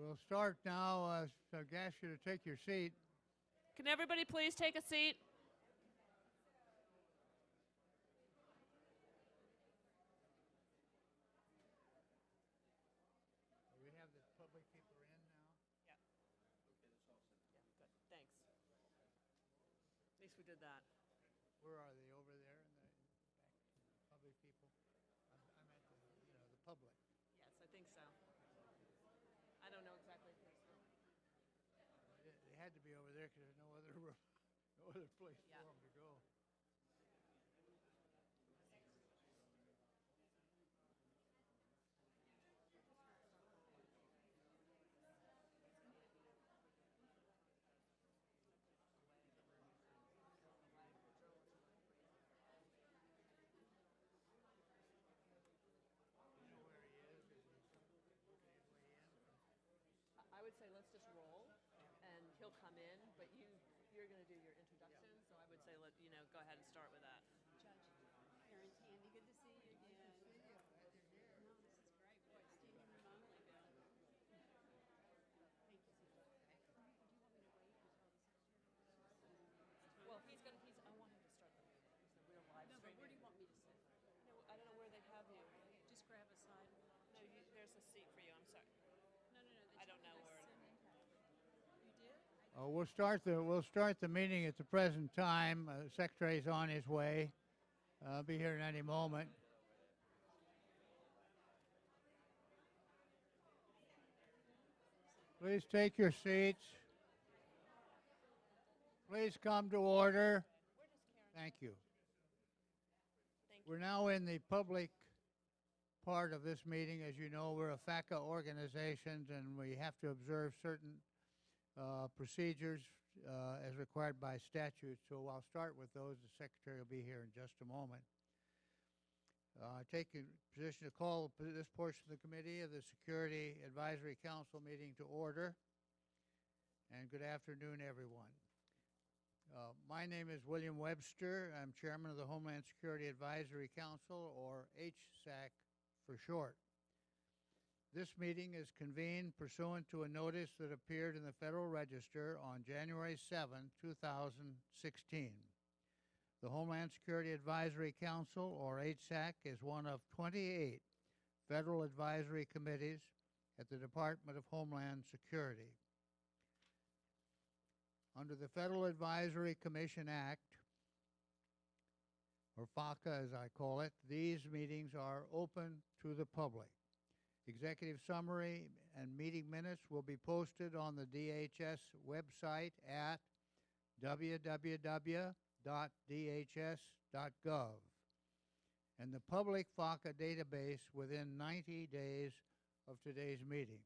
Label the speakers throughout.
Speaker 1: We'll start now. So I ask you to take your seat.
Speaker 2: Can everybody please take a seat?
Speaker 1: We have the public people in now.
Speaker 2: Yeah. Okay, that's all set. Yeah, good. Thanks. At least we did that.
Speaker 1: Where are they? Over there in the back? Public people. I'm at the public.
Speaker 2: Yes, I think so. I don't know exactly.
Speaker 1: They had to be over there because there's no other room, no other place
Speaker 2: Yeah.
Speaker 1: for them to go. You know where he is? Is he way in?
Speaker 2: I would say let's just roll, and he'll come in. But you're going to do your introduction, so I would say go ahead and start with that.
Speaker 3: Judge, Aaron, Tandy, good to see you again. No, this is great. Boy, Steve and Mom like that. Thank you so much. Do you want me to wait until the secretary?
Speaker 2: Well, I want him to start the meeting. So we're live
Speaker 3: No, but
Speaker 2: streaming.
Speaker 3: where do you want me to sit?
Speaker 2: No, I don't know where they have you.
Speaker 3: Just grab a side.
Speaker 2: No, there's a seat for you. I'm sorry.
Speaker 3: No.
Speaker 2: I don't know where.
Speaker 3: You did?
Speaker 1: We'll start the meeting at the present time. The secretary's on his way. I'll be here in any moment. Please take your seats. Please come to order. Thank you.
Speaker 2: Thank you.
Speaker 1: We're now in the public part of this meeting. As you know, we're a FACA organization, and we have to observe certain procedures as required by statute. So I'll start with those. The secretary will be here in just a moment. I take a position to call this portion of the committee of the Security Advisory Council meeting to order. And good afternoon, everyone. My name is William Webster. I'm chairman of the Homeland Security Advisory Council, or Hsac for short. This meeting is convened pursuant to a notice that appeared in the Federal Register on January 7, 2016. The Homeland Security Advisory Council, or Hsac, is one of 28 federal advisory committees at the Department of Homeland Security. Under the Federal Advisory Commission Act, or FACA as I call it, these meetings are open to the public. Executive summary and meeting minutes will be posted on the DHS website at www.dhs.gov and the public FACA database within 90 days of today's meeting.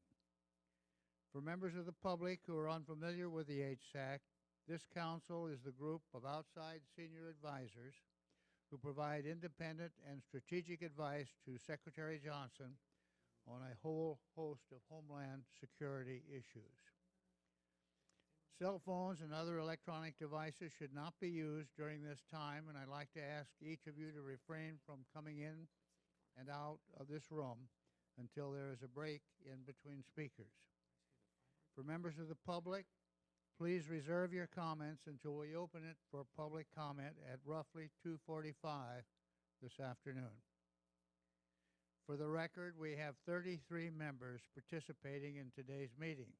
Speaker 1: For members of the public who are unfamiliar with the Hsac, this council is the group of outside senior advisors who provide independent and strategic advice to Secretary Johnson on a whole host of homeland security issues. Cell phones and other electronic devices should not be used during this time, and I'd like to ask each of you to refrain from coming in and out of this room until there is a break in between speakers. For members of the public, please reserve your comments until we open it for public comment at roughly 2:45 this afternoon. For the record, we have 33 members participating in today's meeting.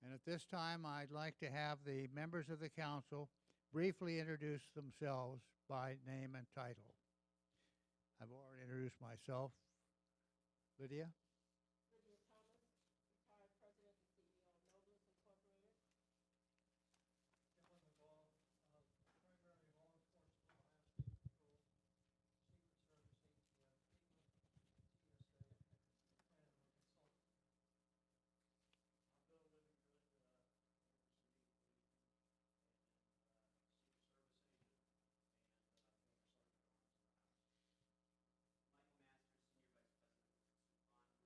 Speaker 1: And at this time, I'd like to have the members of the council briefly introduce themselves by name and title. I've already introduced myself. Lydia?
Speaker 4: Lydia Thomas, retired president and CEO of Nobles Incorporated.
Speaker 5: Dylan McGall, primarily law enforcement, Ohio State Patrol, Secret Service, ATF, FEMA, TSA, and consultant.
Speaker 6: I'm Bill Livingston, oversee police and Secret Service agent, and former sergeant at arms in the house.
Speaker 7: Michael Masters, Senior Vice President, Supply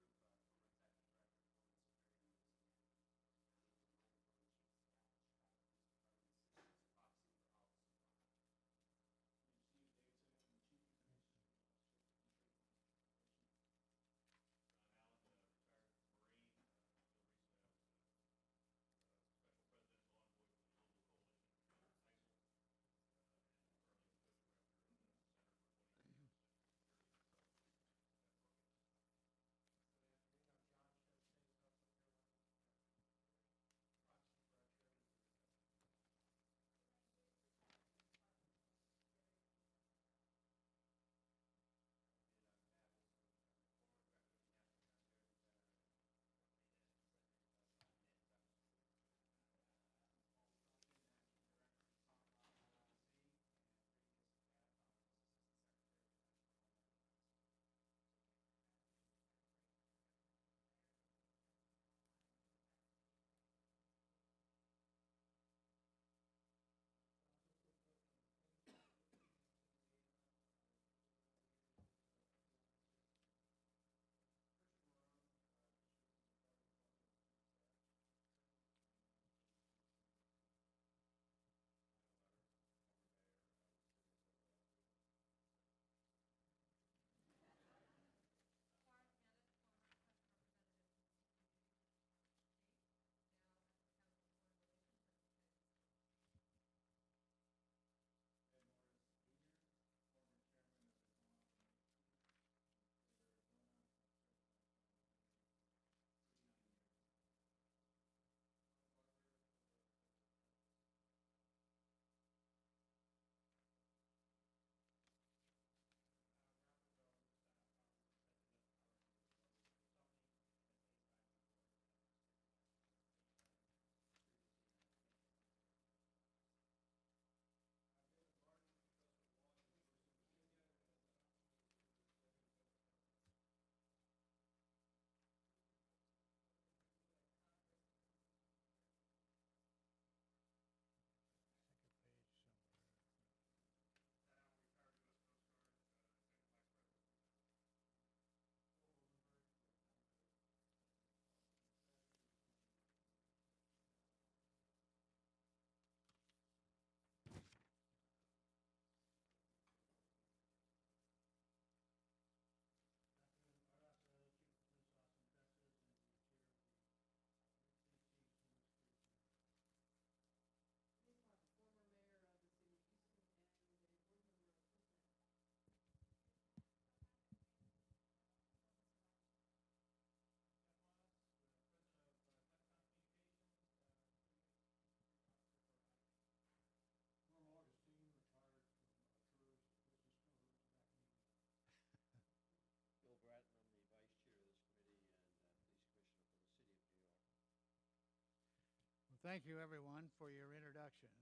Speaker 1: Thank you, everyone, for your introductions.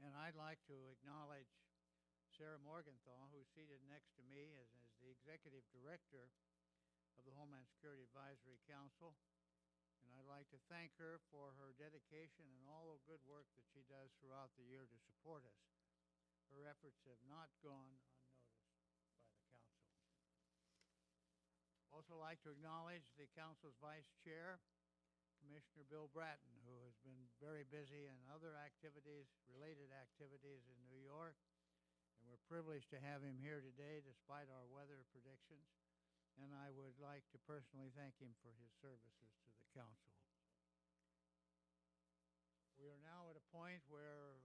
Speaker 1: And I'd like to acknowledge Sarah Morgenthau, who's seated next to me as the Executive Director of the Homeland Security Advisory Council. And I'd like to thank her for her dedication and all the good work that she does throughout the year to support us. Her efforts have not gone unnoticed by the Council. Also like to acknowledge the Council's Vice Chair, Commissioner Bill Bratton, who has been very busy in other activities, related activities in New York. And we're privileged to have him here today despite our weather predictions. And I would like to personally thank him for his services to the Council. We are now at a point where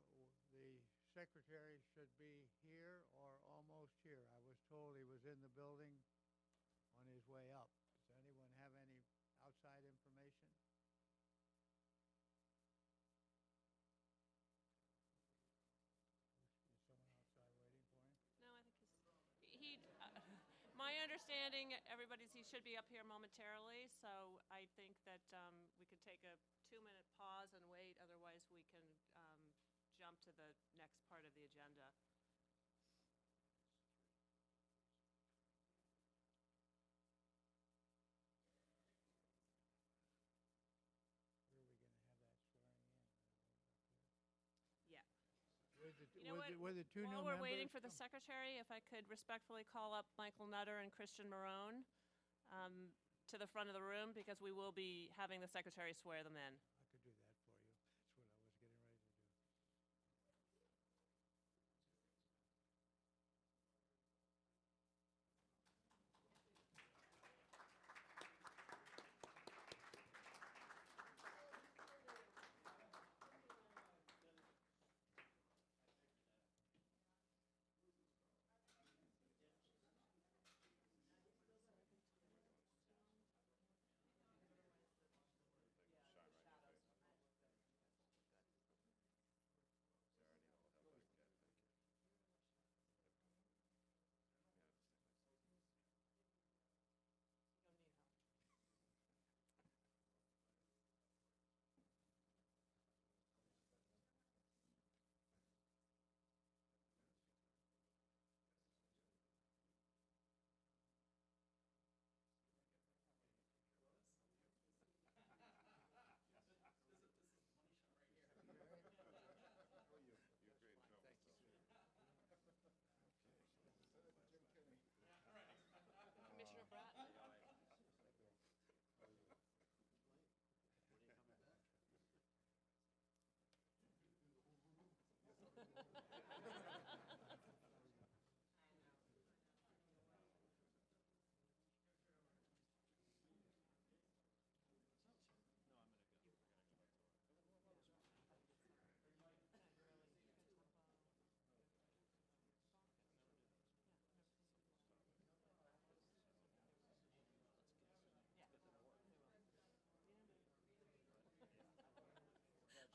Speaker 1: the Secretary should be here or almost here. I was told he was in the building on his way up. Does anyone have any outside information? Is someone outside waiting for him?
Speaker 2: No, I think my understanding, he should be up here momentarily, so I think that we could take a 2-minute pause and wait, otherwise we can jump to the next part of the agenda.
Speaker 1: Where are we going to have that swearing in?
Speaker 2: Yeah.
Speaker 1: With the two new
Speaker 2: While we're waiting
Speaker 1: members?
Speaker 2: for the secretary, if I could respectfully call up Michael Nutter and Christian Marone to the front of the room, because we will be having the secretary swear them in.
Speaker 1: I could do that for you. That's what I was getting ready to do.
Speaker 2: Commissioner Bratton?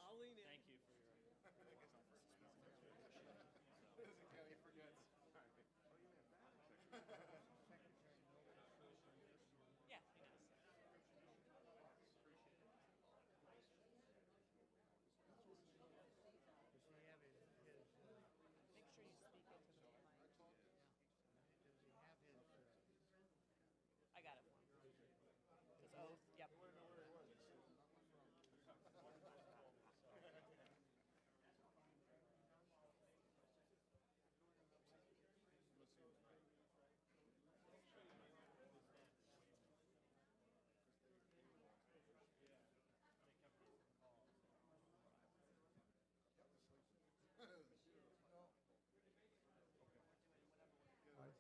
Speaker 2: I'll lean in.
Speaker 6: Thank you for your.
Speaker 2: Yeah, he does.
Speaker 1: Does he have his
Speaker 2: Make sure you speak into the mic.
Speaker 1: does he have his,
Speaker 2: I got it for him. His oath, yep.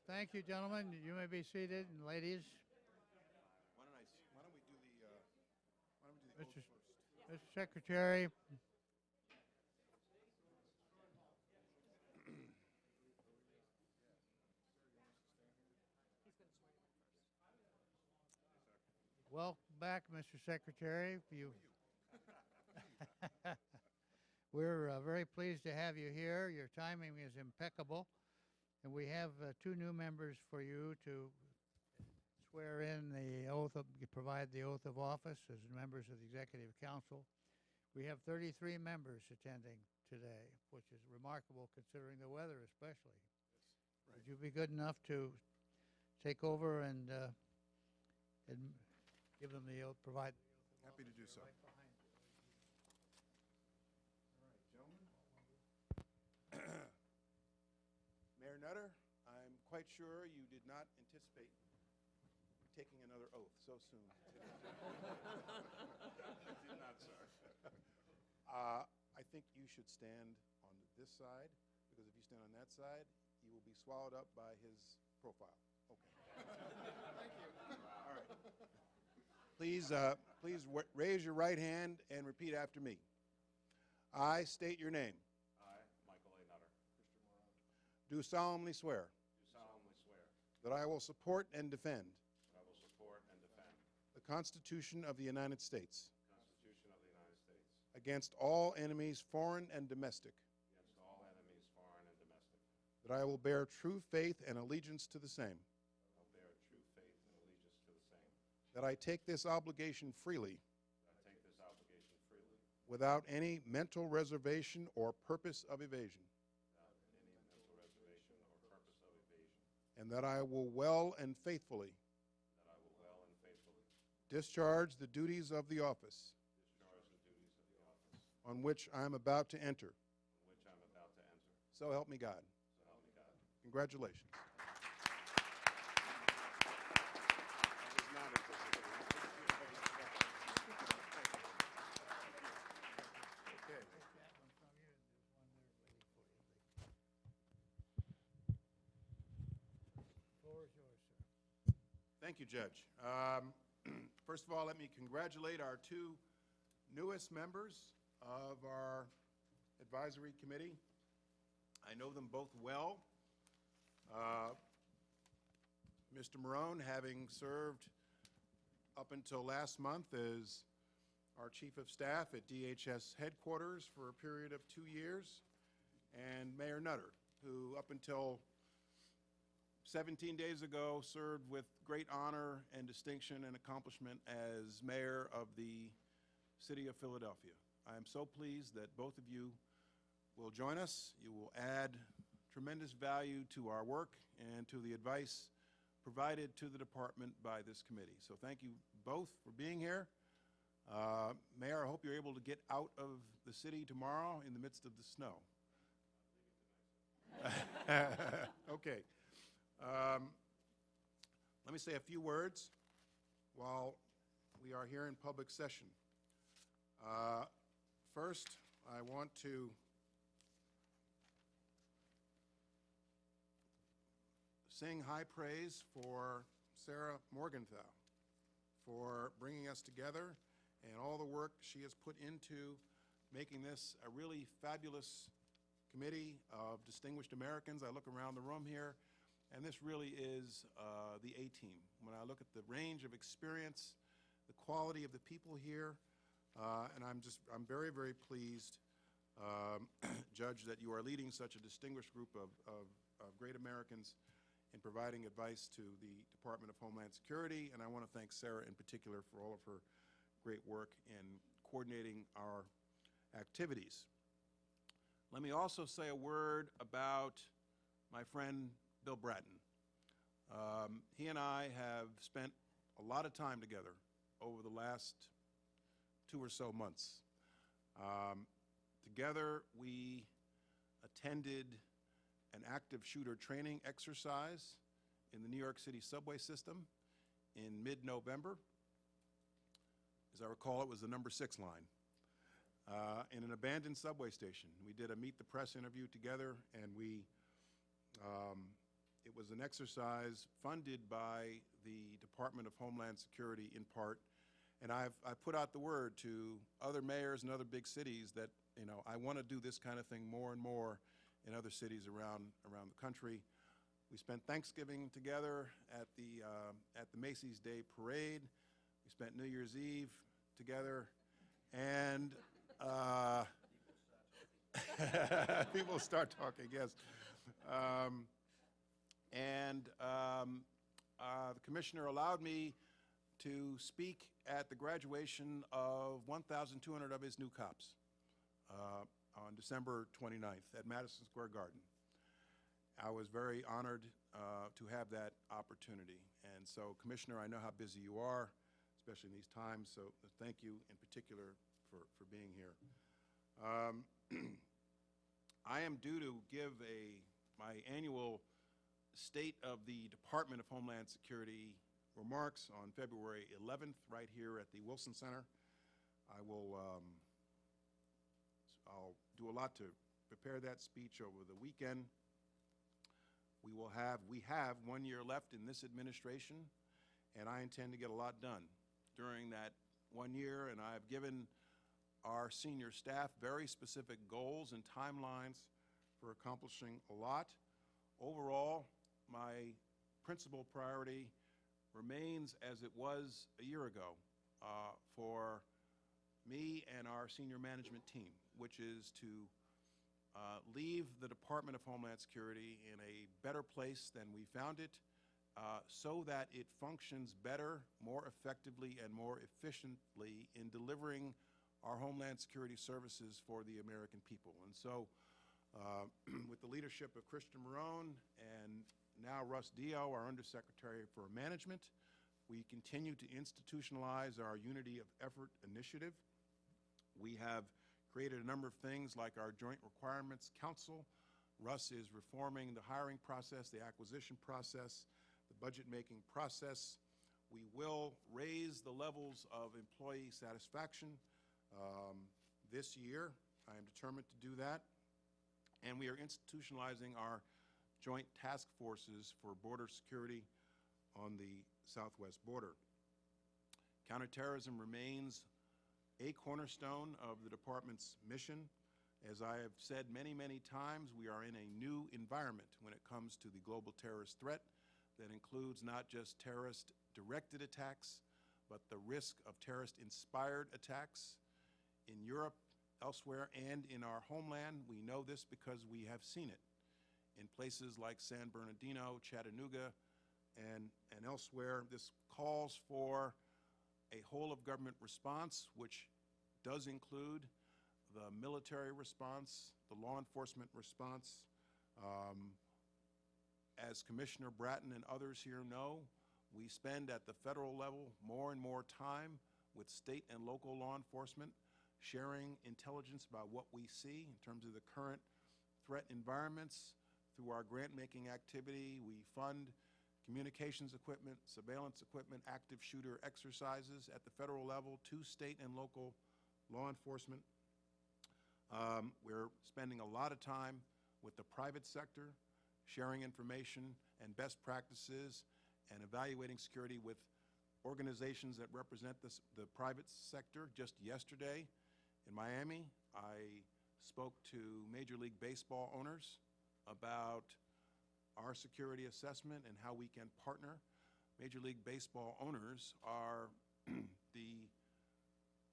Speaker 1: Thank you, gentlemen. You may be seated, and ladies.
Speaker 7: Why don't we do the oath
Speaker 1: Mr.
Speaker 7: first?
Speaker 1: Mr. Secretary, welcome back, Mr. Secretary. We're very pleased to have you here. Your timing is impeccable. And we have two new members for you to swear in the oath, provide the oath of office as members of the Executive Council. We have 33 members attending today, which is remarkable considering the weather especially. Would you be good enough to take over and give them the oath, provide the oath of
Speaker 7: Happy to do
Speaker 1: office?
Speaker 7: so.
Speaker 1: They're right behind you.
Speaker 7: All right, gentlemen. Mayor Nutter, I'm quite sure you did not anticipate taking another oath so soon.
Speaker 6: Did not, sir.
Speaker 7: I think you should stand on this side, because if you stand on that side, you will be swallowed up by his profile. Okay. Thank you. All right. Please raise your right hand and repeat after me. I state your name.
Speaker 6: I, Michael A. Nutter,
Speaker 7: Do solemnly swear
Speaker 6: do solemnly swear
Speaker 7: that I will support and defend
Speaker 6: that I will support and defend
Speaker 7: the Constitution of the United States
Speaker 6: the Constitution of the United States
Speaker 7: against all enemies, foreign and domestic,
Speaker 6: against all enemies, foreign and domestic.
Speaker 7: that I will bear true faith and allegiance to the same,
Speaker 6: I will bear true faith and allegiance to the same.
Speaker 7: that I take this obligation freely
Speaker 6: That I take this obligation freely
Speaker 7: without any mental reservation or purpose of evasion,
Speaker 6: without any mental reservation or purpose of evasion.
Speaker 7: and that I will well and faithfully
Speaker 6: That I will well and faithfully
Speaker 7: discharge the duties of the office
Speaker 6: discharge the duties of the office
Speaker 7: on which I am about to enter.
Speaker 6: on which I am about to enter.
Speaker 7: So help me God.
Speaker 6: So help me God.
Speaker 7: Congratulations.
Speaker 6: I was not anticipating.
Speaker 7: Okay.
Speaker 1: Take that one from you, and there's one there waiting for you. The floor is yours, sir.
Speaker 7: Thank you, Judge. First of all, let me congratulate our two newest members of our advisory committee. I know them both well. Mr. Marone, having served up until last month as our Chief of Staff at DHS headquarters for a period of 2 years, and Mayor Nutter, who up until 17 days ago served with great honor and distinction and accomplishment as mayor of the city of Philadelphia. I am so pleased that both of you will join us. You will add tremendous value to our work and to the advice provided to the department by this committee. So thank you both for being here. Mayor, I hope you're able to get out of the city tomorrow in the midst of the snow. Okay. Let me say a few words while we are here in public session. First, I want to sing high praise for Sarah Morgenthau for bringing us together and all the work she has put into making this a really fabulous committee of distinguished Americans. I look around the room here, and this really is the A-team. When I look at the range of experience, the quality of the people here, and I'm very, very pleased, Judge, that you are leading such a distinguished group of great Americans in providing advice to the Department of Homeland Security, and I want to thank Sarah in particular for all of her great work in coordinating our activities. Let me also say a word about my friend Bill Bratton. He and I have spent a lot of time together over the last 2 or so months. Together, we attended an active shooter training exercise in the New York City subway system in mid-November. As I recall, it was the number 6 line. In an abandoned subway station. We did a Meet the Press interview together, and it was an exercise funded by the Department of Homeland Security in part, and I've put out the word to other mayors and other big cities that, I want to do this kind of thing more and more in other cities around the country. We spent Thanksgiving together at the Macy's Day Parade. We spent New Year's Eve together, and people start talking, yes. The commissioner allowed me to speak at the graduation of 1,200 of his new cops on December 29th at Madison Square Garden. I was very honored to have that opportunity. And so, Commissioner, I know how busy you are, especially in these times, so thank you in particular for being here. I am due to give my annual State of the Department of Homeland Security remarks on February 11th, right here at the Wilson Center. I'll do a lot to prepare that speech over the weekend. We have 1 year left in this administration, and I intend to get a lot done during that 1 year, and I've given our senior staff very specific goals and timelines for accomplishing a lot. Overall, my principal priority remains as it was a year ago for me and our senior management team, which is to leave the Department of Homeland Security in a better place than we found it, so that it functions better, more effectively, and more efficiently in delivering our Homeland Security services for the American people. And so, with the leadership of Christian Marone and now Russ Dio, our Undersecretary for Management, we continue to institutionalize our Unity of Effort initiative. We have created a number of things like our Joint Requirements Council. Russ is reforming the hiring process, the acquisition process, the budget-making process. We will raise the levels of employee satisfaction this year. I am determined to do that. And we are institutionalizing our joint task forces for border security on the southwest border. Counterterrorism remains a cornerstone of the department's mission. As I have said many, many times, we are in a new environment when it comes to the global terrorist threat that includes not just terrorist-directed attacks, but the risk of terrorist-inspired attacks in Europe, elsewhere, and in our homeland. We know this because we have seen it in places like San Bernardino, Chattanooga, and elsewhere. This calls for a whole-of-government response, which does include the military response, the law enforcement response. As Commissioner Bratton and others here know, we spend at the federal level more and more time with state and local law enforcement, sharing intelligence about what we see in terms of the current threat environments. Through our grant-making activity, we fund communications equipment, surveillance equipment, active shooter exercises at the federal level to state and local law enforcement. We're spending a lot of time with the private sector, sharing information and best practices, and evaluating security with organizations that represent the private sector. Just yesterday in Miami, I spoke to Major League Baseball owners about our security assessment and how we can partner. Major League Baseball owners are the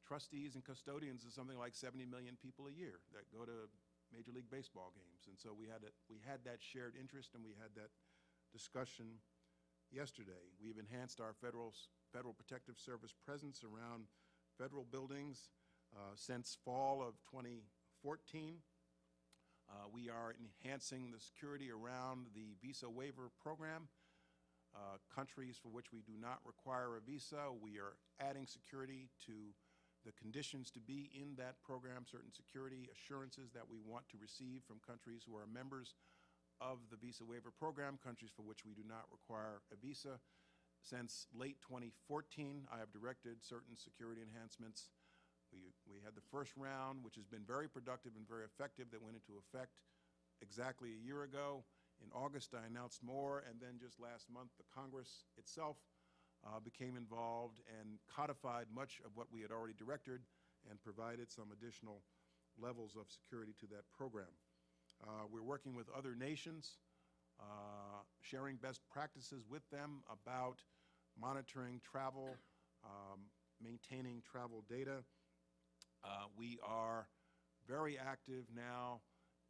Speaker 7: trustees and custodians of something like 70 million people a year that go to Major League Baseball games. And so we had that shared interest, and we had that discussion yesterday. We've enhanced our Federal Protective Service presence around federal buildings since fall of 2014. We are enhancing the security around the visa waiver program. Countries for which we do not require a visa, we are adding security to the conditions to be in that program, certain security assurances that we want to receive from countries who are members of the visa waiver program, countries for which we do not require a visa. Since late 2014, I have directed certain security enhancements. We had the first round, which has been very productive and very effective, that went into effect exactly a year ago. In August, I announced more, and then just last month, the Congress itself became involved and codified much of what we had already directed and provided some additional levels of security to that program. We're working with other nations, sharing best practices with them about monitoring travel, maintaining travel data. We are very active now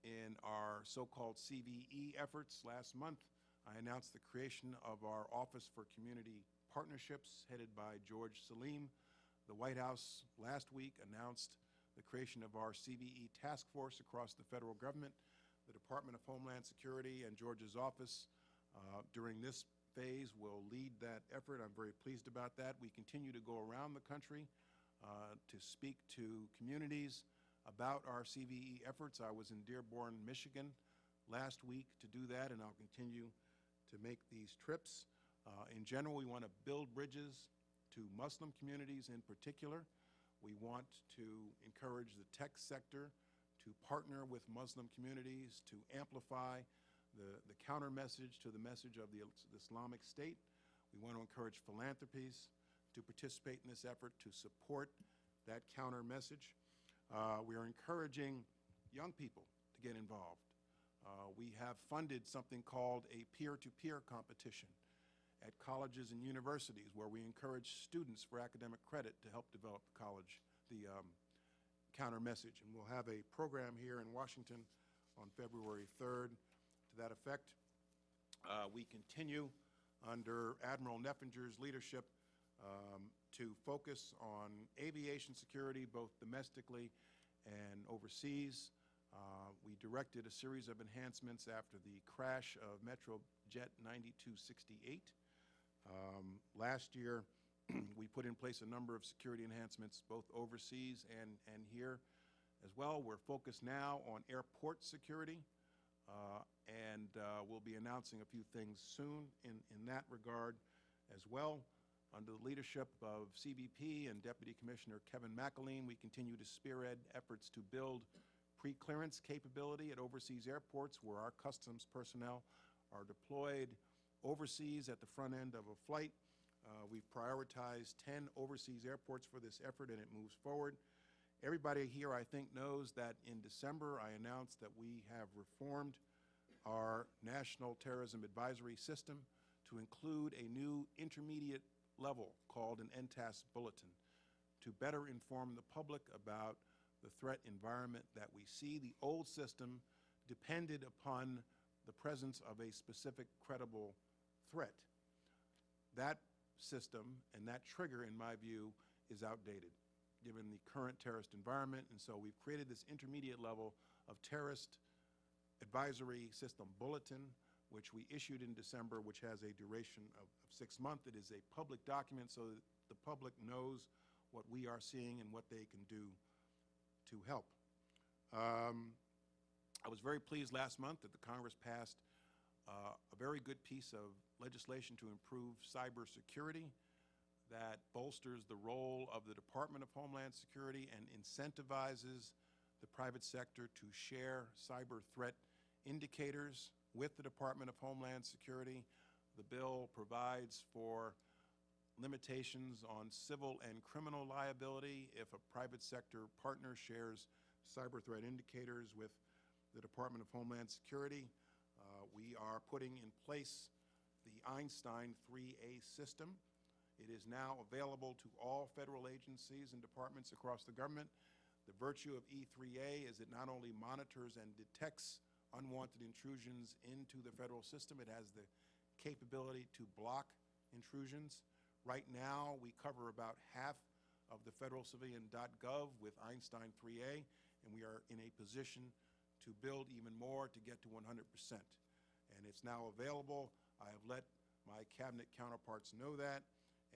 Speaker 7: in our so-called CVE efforts. Last month, I announced the creation of our Office for Community Partnerships, headed by George Salim. The White House last week announced the creation of our CVE task force across the federal government. The Department of Homeland Security and George's office during this phase will lead that effort. I'm very pleased about that. We continue to go around the country to speak to communities about our CVE efforts. I was in Dearborn, Michigan last week to do that, and I'll continue to make these trips. In general, we want to build bridges to Muslim communities in particular. We want to encourage the tech sector to partner with Muslim communities to amplify the counter message to the message of the Islamic State. We want to encourage philanthropies to participate in this effort to support that counter message. We are encouraging young people to get involved. We have funded something called a peer-to-peer competition at colleges and universities where we encourage students for academic credit to help develop the counter message. And we'll have a program here in Washington on February 3rd to that effect. We continue under Admiral Neffenger's leadership to focus on aviation security, both domestically and overseas. We directed a series of enhancements after the crash of MetroJet 9268. Last year, we put in place a number of security enhancements, both overseas and here as well. We're focused now on airport security, and we'll be announcing a few things soon in that regard as well. Under the leadership of CBP and Deputy Commissioner Kevin McAleen, we continue to spearhead efforts to build pre-clearance capability at overseas airports where our customs personnel are deployed overseas at the front end of a flight. We've prioritized 10 overseas airports for this effort, and it moves forward. Everybody here, I think, knows that in December I announced that we have reformed our National Terrorism Advisory System to include a new intermediate level called an NTAS bulletin to better inform the public about the threat environment that we see. The old system depended upon the presence of a specific credible threat. That system and that trigger, in my view, is outdated given the current terrorist environment, and so we've created this intermediate level of terrorist advisory system bulletin, which we issued in December, which has a duration of 6 months. It is a public document so that the public knows what we are seeing and what they can do to help. I was very pleased last month that the Congress passed a very good piece of legislation to improve cybersecurity that bolsters the role of the Department of Homeland Security and incentivizes the private sector to share cyber threat indicators with the Department of Homeland Security. The bill provides for limitations on civil and criminal liability if a private sector partner shares cyber threat indicators with the Department of Homeland Security. We are putting in place the Einstein 3A system. It is now available to all federal agencies and departments across the government. The virtue of E3A is it not only monitors and detects unwanted intrusions into the federal system, it has the capability to block intrusions. Right now, we cover about half of the federalcivilian.gov with Einstein 3A, and we are in a position to build even more to get to 100%. And it's now available. I have let my cabinet counterparts know that,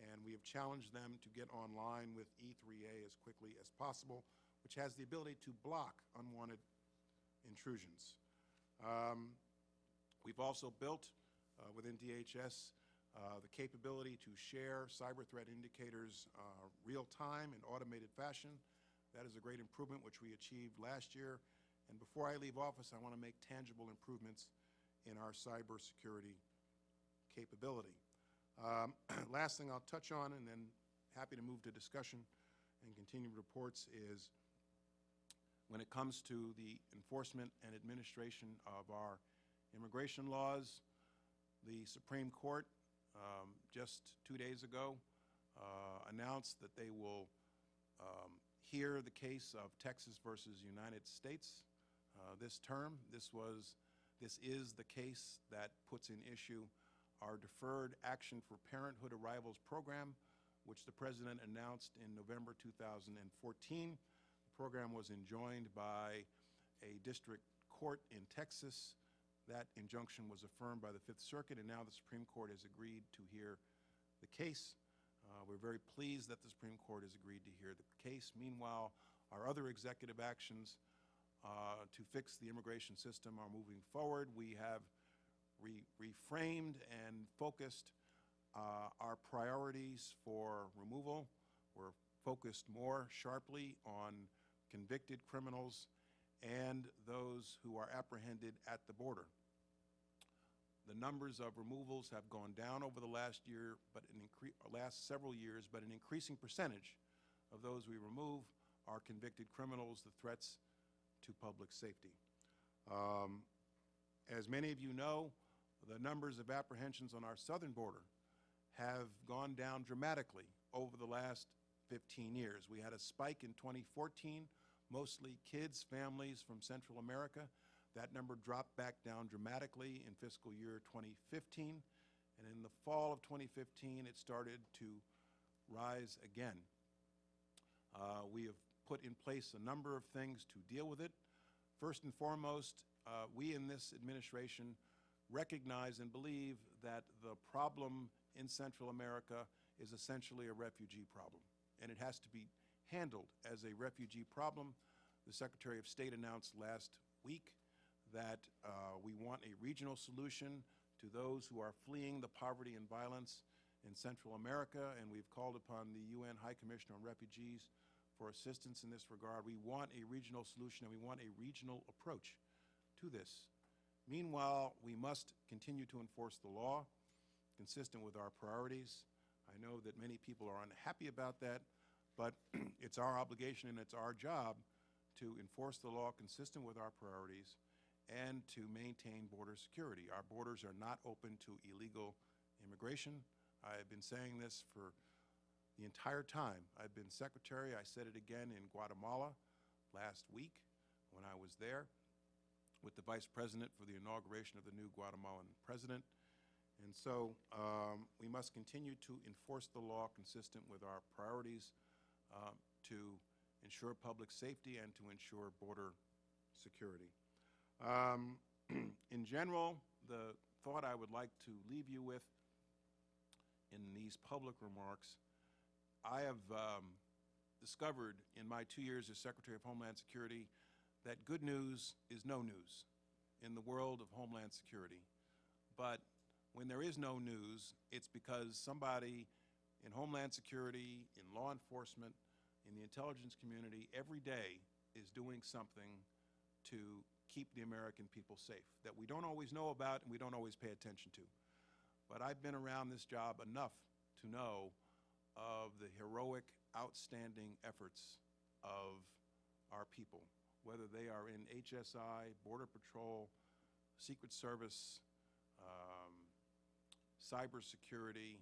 Speaker 7: and we have challenged them to get online with E3A as quickly as possible, which has the ability to block unwanted intrusions. We've also built within DHS the capability to share cyber threat indicators real-time in automated fashion. That is a great improvement, which we achieved last year. And before I leave office, I want to make tangible improvements in our cybersecurity capability. Last thing I'll touch on, and then happy to move to discussion and continued reports, is when it comes to the enforcement and administration of our immigration laws. The Supreme Court just 2 days ago announced that they will hear the case of Texas versus United States this term. This was This is the case that puts in issue our Deferred Action for Parenthood Arrivals program, which the President announced in November 2014. The program was enjoined by a district court in Texas. That injunction was affirmed by the Fifth Circuit, and now the Supreme Court has agreed to hear the case. We're very pleased that the Supreme Court has agreed to hear the case. Meanwhile, our other executive actions to fix the immigration system are moving forward. We have reframed and focused our priorities for removal. We're focused more sharply on convicted criminals and those who are apprehended at the border. The numbers of removals have gone down over the last year, last several years, but an increasing percentage of those we remove are convicted criminals, the threats to public safety. As many of you know, the numbers of apprehensions on our southern border have gone down dramatically over the last 15 years. We had a spike in 2014, mostly kids, families from Central America. That number dropped back down dramatically in fiscal year 2015, and in the fall of 2015, it started to rise again. We have put in place a number of things to deal with it. First and foremost, we in this administration recognize and believe that the problem in Central America is essentially a refugee problem, and it has to be handled as a refugee problem. The Secretary of State announced last week that we want a regional solution to those who are fleeing the poverty and violence in Central America, and we've called upon the UN High Commissioner on Refugees for assistance in this regard. We want a regional solution, and we want a regional approach to this. Meanwhile, we must continue to enforce the law consistent with our priorities. I know that many people are unhappy about that, but it's our obligation and it's our job to enforce the law consistent with our priorities and to maintain border security. Our borders are not open to illegal immigration. I've been saying this for the entire time I've been secretary. I said it again in Guatemala last week when I was there with the vice president for the inauguration of the new Guatemalan president. And so we must continue to enforce the law consistent with our priorities to ensure public safety and to ensure border security. In general, the thought I would like to leave you with in these public remarks, I have discovered in my 2 years as Secretary of Homeland Security that good news is no news in the world of Homeland Security. But when there is no news, it's because somebody in Homeland Security, in law enforcement, in the intelligence community, every day is doing something to keep the American people safe that we don't always know about and we don't always pay attention to. But I've been around this job enough to know of the heroic, outstanding efforts of our people, whether they are in HSI, Border Patrol, Secret Service, cybersecurity,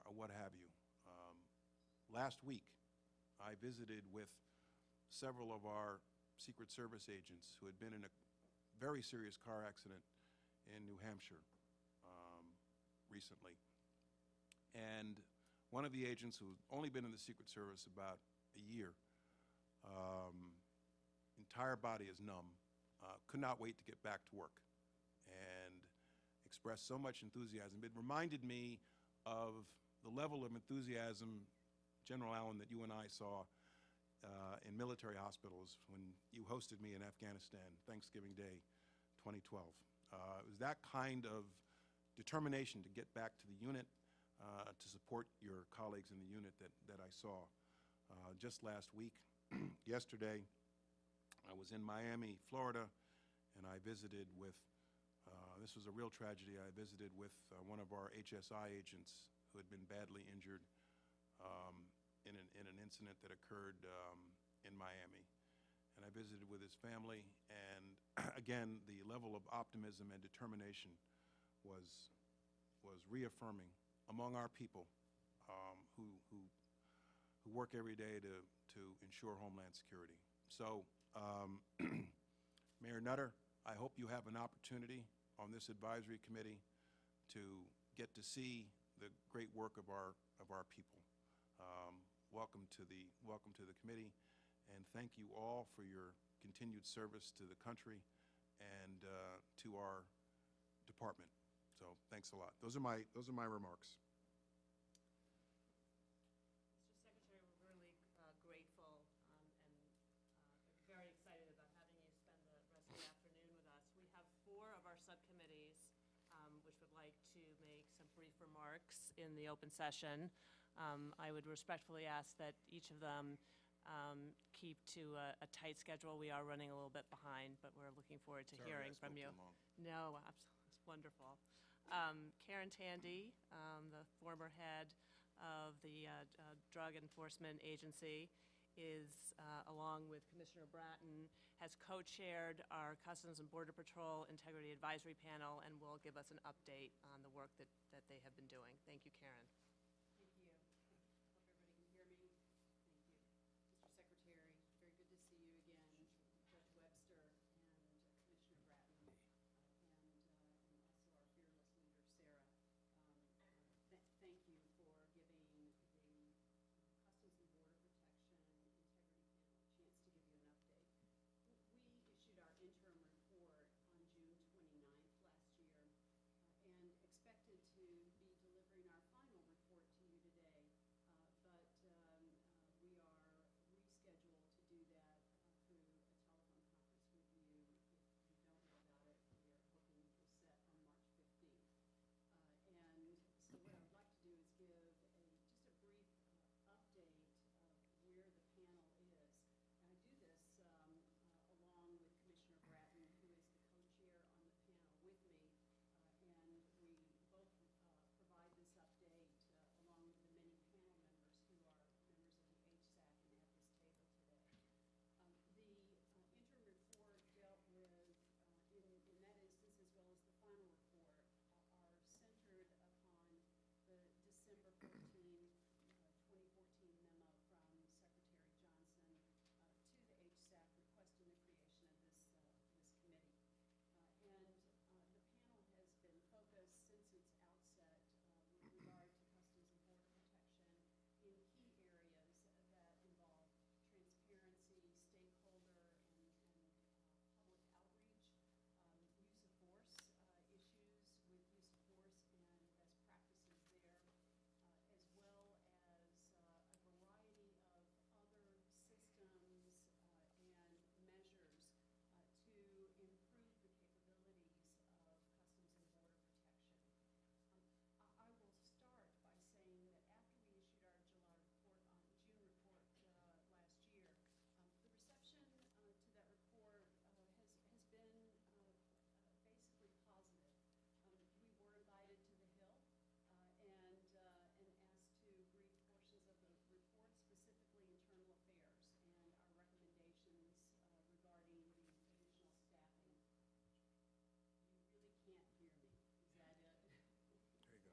Speaker 7: or what have you. Last week, I visited with several of our Secret Service agents who had been in a very serious car accident in New Hampshire recently. And one of the agents who had only been in the Secret Service about a year, entire body is numb, could not wait to get back to work and expressed so much enthusiasm. It reminded me of the level of enthusiasm, General Allen, that you and I saw in military hospitals when you hosted me in Afghanistan, Thanksgiving Day 2012. It was that kind of determination to get back to the unit, to support your colleagues in the unit that I saw just last week. Yesterday, I was in Miami, Florida, and I visited with, this was a real tragedy, I visited with one of our HSI agents who had been badly injured in an incident that occurred in Miami. And I visited with his family, and again, the level of optimism and determination was reaffirming among our people who work every day to ensure Homeland Security. So, Mayor Nutter, I hope you have an opportunity on this advisory committee to get to see the great work of our people. Welcome to the committee, and thank you all for your continued service to the country and to our department. So thanks a lot. Those are my remarks.
Speaker 2: Mr. Secretary, we're really grateful and very excited about having you spend the rest of the afternoon with us. We have 4 of our subcommittees which would like to make some brief remarks in the open session. I would respectfully ask that each of them keep to a tight schedule. We are running a little bit behind, but we're looking forward to
Speaker 7: Sorry,
Speaker 2: hearing
Speaker 7: I
Speaker 2: from
Speaker 7: spoke
Speaker 2: you.
Speaker 7: too long.
Speaker 2: No, absolutely, it's wonderful. Karen Tandy, the former head of the Drug Enforcement Agency, is, along with Commissioner Bratton, has co-chaired our Customs and Border Patrol Integrity Advisory Panel and will give us an update on the work that they have been doing. Thank you, Karen.
Speaker 3: Thank you. Hope everybody can hear me. Thank you. Mr. Secretary, very good to see you again. Judge Webster and Commissioner Bratton, and also our fearless leader, Sarah. Thank you for giving the Customs and Border Protection Integrity Panel a chance to give you an update. We issued our interim report on June 29th last year and expected to be delivering our final report to you today, but we are rescheduled to do that through a telephone conference with you. If you don't know about it, we are hoping it was set on March 15th. And so what I would like to do is give just a brief update of where the panel is. And I do this along with Commissioner Bratton, who is the co-chair on the panel with me, and we both provide this update along with the many panel members who are members of the Hsac and at this table today. The interim report dealt with, in that instance as well as the final report, are centered upon the December 14th, 2014 memo from Secretary Johnson to the Hsac requesting the creation of this committee. And the panel has been focused since its outset with regard to Customs and Border Protection in key areas that involve transparency, stakeholder and public outreach, use of force, issues with use of force and best practices there, as well as a variety of other systems and measures to improve the capabilities of Customs and Border Protection. I will start by saying that after we issued our June report last year, the reception to that report has been basically positive. We were invited to the Hill and asked to brief portions of the report, specifically internal affairs and our recommendations regarding the additional staffing. You really can't hear me. Is that it?
Speaker 7: There you go. How about this? This is good.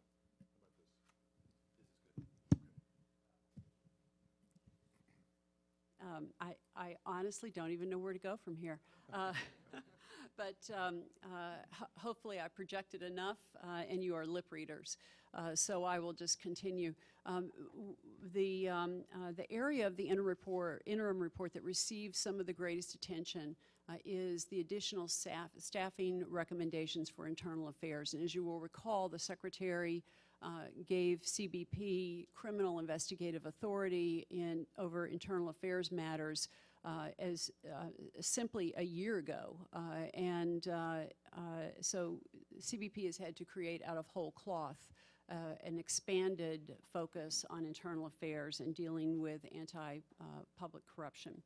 Speaker 3: I honestly don't even know where to go from here. But hopefully I projected enough and you are lip readers. So I will just continue. The area of the interim report that received some of the greatest attention is the additional staffing recommendations for internal affairs. And as you will recall, the Secretary gave CBP criminal investigative authority over internal affairs matters as simply a year ago. So CBP has had to create out of whole cloth an expanded focus on internal affairs and dealing with anti-public corruption.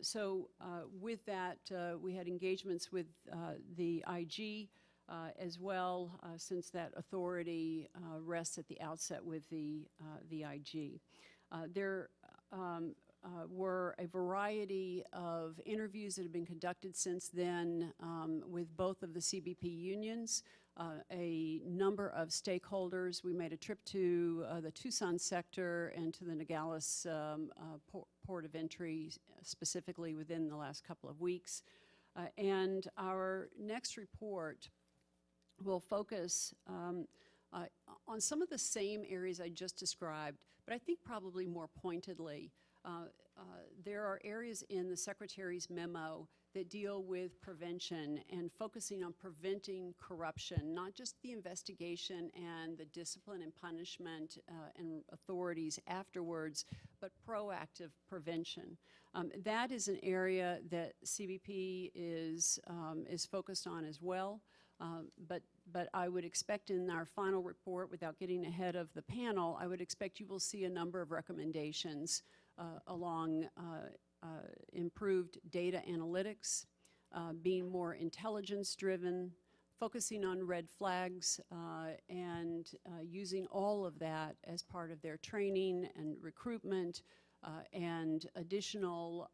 Speaker 3: So with that, we had engagements with the IG as well, since that authority rests at the outset with the IG. There were a variety of interviews that have been conducted since then with both of the CBP unions, a number of stakeholders. We made a trip to the Tucson sector and to the Nogales port of entry, specifically within the last couple of weeks.
Speaker 8: And our next report will focus on some of the same areas I just described, but I think probably more pointedly. There are areas in the Secretary's memo that deal with prevention and focusing on preventing corruption, not just the investigation and the discipline and punishment and authorities afterwards, but proactive prevention. That is an area that CBP is focused on as well. But I would expect in our final report, without getting ahead of the panel, I would expect you will see a number of recommendations along improved data analytics, being more intelligence-driven, focusing on red flags, and using all of that as part of their training and recruitment and additional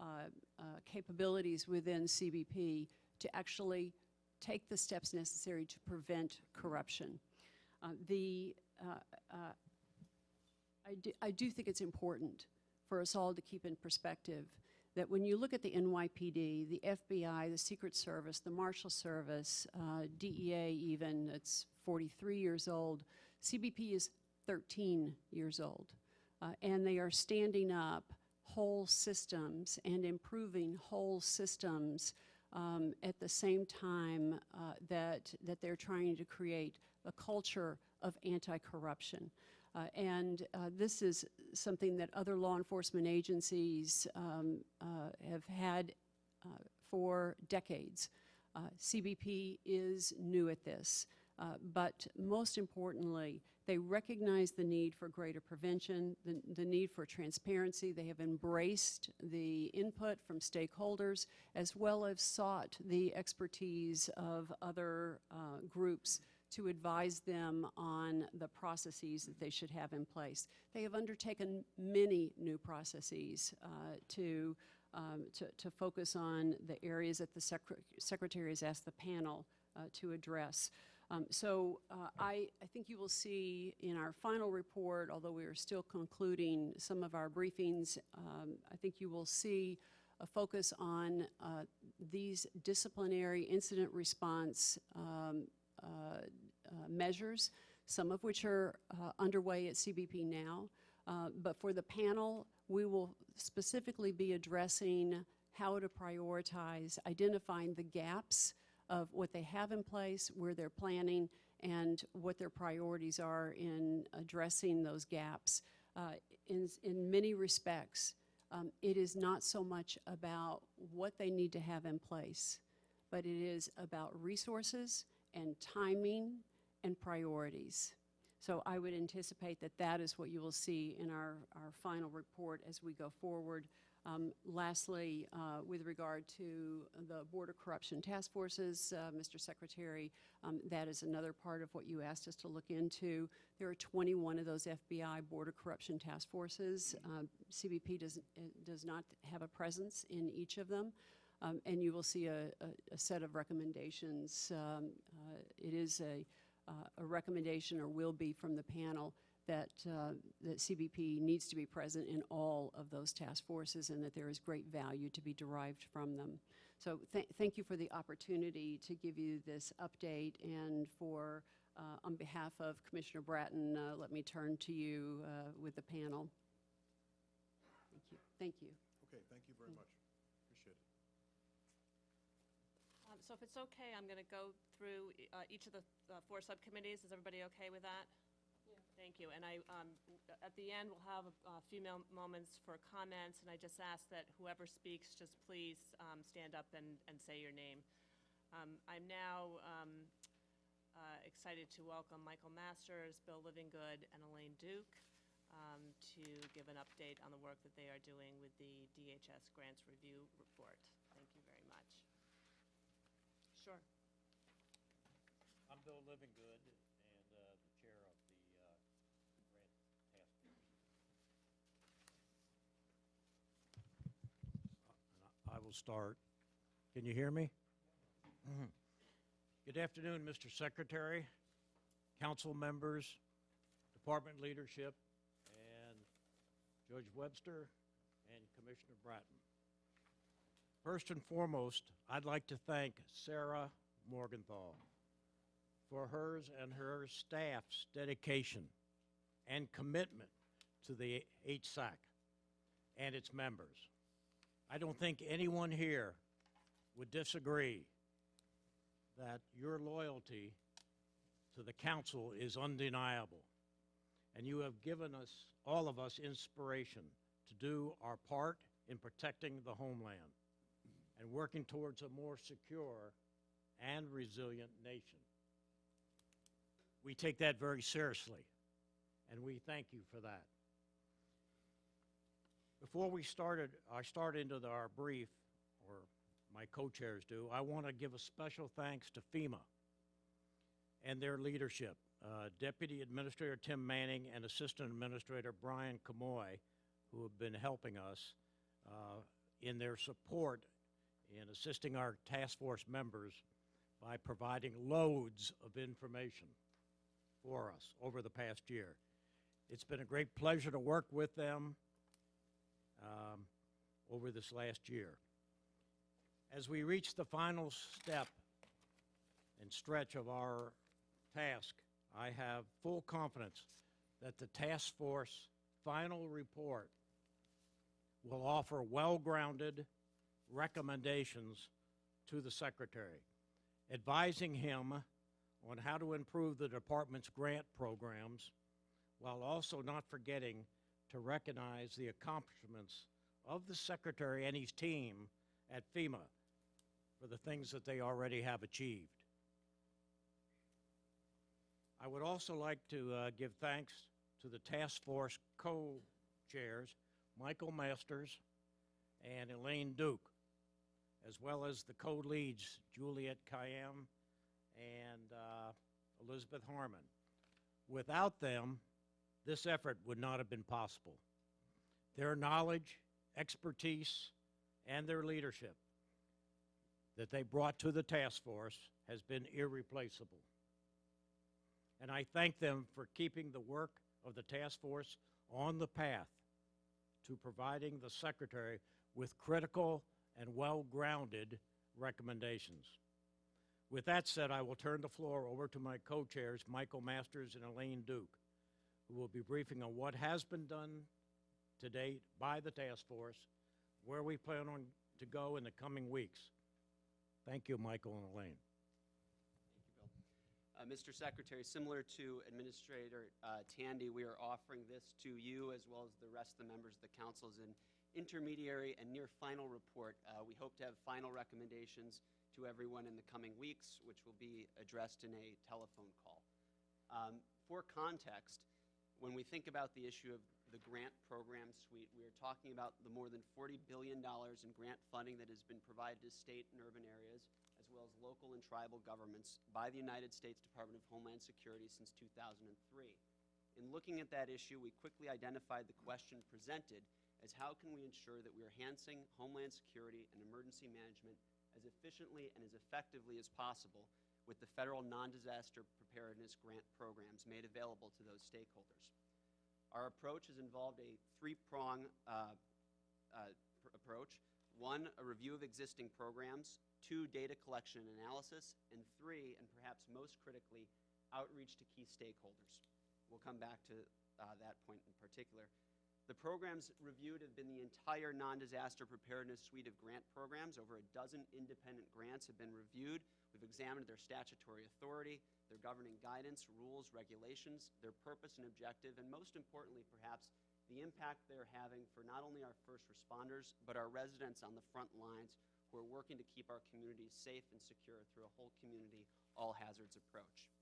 Speaker 8: capabilities within CBP to actually take the steps necessary to prevent corruption. I do think it's important for us all to keep in perspective that when you look at the NYPD, the FBI, the Secret Service, the Marshal Service, DEA even, it's 43 years old, CBP is 13 years old. And they are standing up whole systems and improving whole systems at the same time that they're trying to create a culture of anti-corruption. And this is something that other law enforcement agencies have had for decades. CBP is new at this, but most importantly, they recognize the need for greater prevention, the need for transparency. They have embraced the input from stakeholders as well as sought the expertise of other groups to advise them on the processes that they should have in place. They have undertaken many new processes to focus on the areas that the Secretary has asked the panel to address. So I think you will see in our final report, although we are still concluding some of our briefings, I think you will see a focus on these disciplinary incident response measures, some of which are underway at CBP now. But for the panel, we will specifically be addressing how to prioritize, identifying the gaps of what they have in place, where they're planning, and what their priorities are in addressing those gaps. In many respects, it is not so much about what they need to have in place, but it is about resources and timing and priorities. So I would anticipate that that is what you will see in our final report as we go forward. Lastly, with regard to the Border Corruption Task Forces, Mr. Secretary, that is another part of what you asked us to look into. There are 21 of those FBI Border Corruption Task Forces. CBP does not have a presence in each of them. And you will see a set of recommendations. It is a recommendation, or will be, from the panel that CBP needs to be present in all of those task forces, and that there is great value to be derived from them. So thank you for the opportunity to give you this update, and for, on behalf of Commissioner Bratton, let me turn to you with the panel. Thank you. Thank you.
Speaker 7: Okay, thank you very much. Appreciate it.
Speaker 2: So if it's okay, I'm going to go through each of the 4 subcommittees. Is everybody okay with that?
Speaker 4: Yeah.
Speaker 2: Thank you. And at the end, we'll have a few moments for comments, and I just ask that whoever speaks, just please stand up and say your name. I'm now excited to welcome Michael Masters, Bill Livingood, and Elaine Duke to give an update on the work that they are doing with the DHS Grants Review Report. Thank you very much. Sure.
Speaker 9: I'm Bill Livingood, and the chair of the Grant Task Force. I will start. Can you hear me? Good afternoon, Mr. Secretary, council members, department leadership, and Judge Webster and Commissioner Bratton. First and foremost, I'd like to thank Sarah Morgenthau for hers and her staff's dedication and commitment to the Hsac and its members. I don't think anyone here would disagree that your loyalty to the council is undeniable, and you have given us, all of us, inspiration to do our part in protecting the homeland and working towards a more secure and resilient nation. We take that very seriously, and we thank you for that. Before I start into our brief, or my co-chairs do, I want to give a special thanks to FEMA and their leadership. Deputy Administrator Tim Manning and Assistant Administrator Brian Camoy, who have been helping us in their support in assisting our task force members by providing loads of information for us over the past year. It's been a great pleasure to work with them over this last year. As we reach the final step and stretch of our task, I have full confidence that the task force final report will offer well-grounded recommendations to the Secretary, advising him on how to improve the department's grant programs, while also not forgetting to recognize the accomplishments of the Secretary and his team at FEMA for the things that they already have achieved. I would also like to give thanks to the task force co-chairs, Michael Masters and Elaine Duke, as well as the co-leads, Juliet Kayem and Elizabeth Harmon. Without them, this effort would not have been possible. Their knowledge, expertise, and their leadership that they brought to the task force has been irreplaceable. And I thank them for keeping the work of the task force on the path to providing the Secretary with critical and well-grounded recommendations. With that said, I will turn the floor over to my co-chairs, Michael Masters and Elaine Duke, who will be briefing on what has been done to date by the task force, where we plan on to go in the coming weeks. Thank you, Michael and Elaine.
Speaker 10: Thank you, Bill. Mr. Secretary, similar to Administrator Tandy, we are offering this to you as well as the rest of the members of the council as an intermediary and near final report. We hope to have final recommendations to everyone in the coming weeks, which will be addressed in a telephone call. For context, when we think about the issue of the grant program suite, we are talking about the more than $40 billion in grant funding that has been provided to state and urban areas, as well as local and tribal governments by the United States Department of Homeland Security since 2003. In looking at that issue, we quickly identified the question presented as how can we ensure that we are enhancing Homeland Security and emergency management as efficiently and as effectively as possible with the federal non-disaster preparedness grant programs made available to those stakeholders. Our approach has involved a three-prong approach. One, a review of existing programs. Two, data collection and analysis. And three, and perhaps most critically, outreach to key stakeholders. We'll come back to that point in particular. The programs reviewed have been the entire non-disaster preparedness suite of grant programs. Over a dozen independent grants have been reviewed. We've examined their statutory authority, their governing guidance, rules, regulations, their purpose and objective, and most importantly, perhaps, the impact they're having for not only our first responders, but our residents on the front lines who are working to keep our communities safe and secure through a whole community, all hazards approach.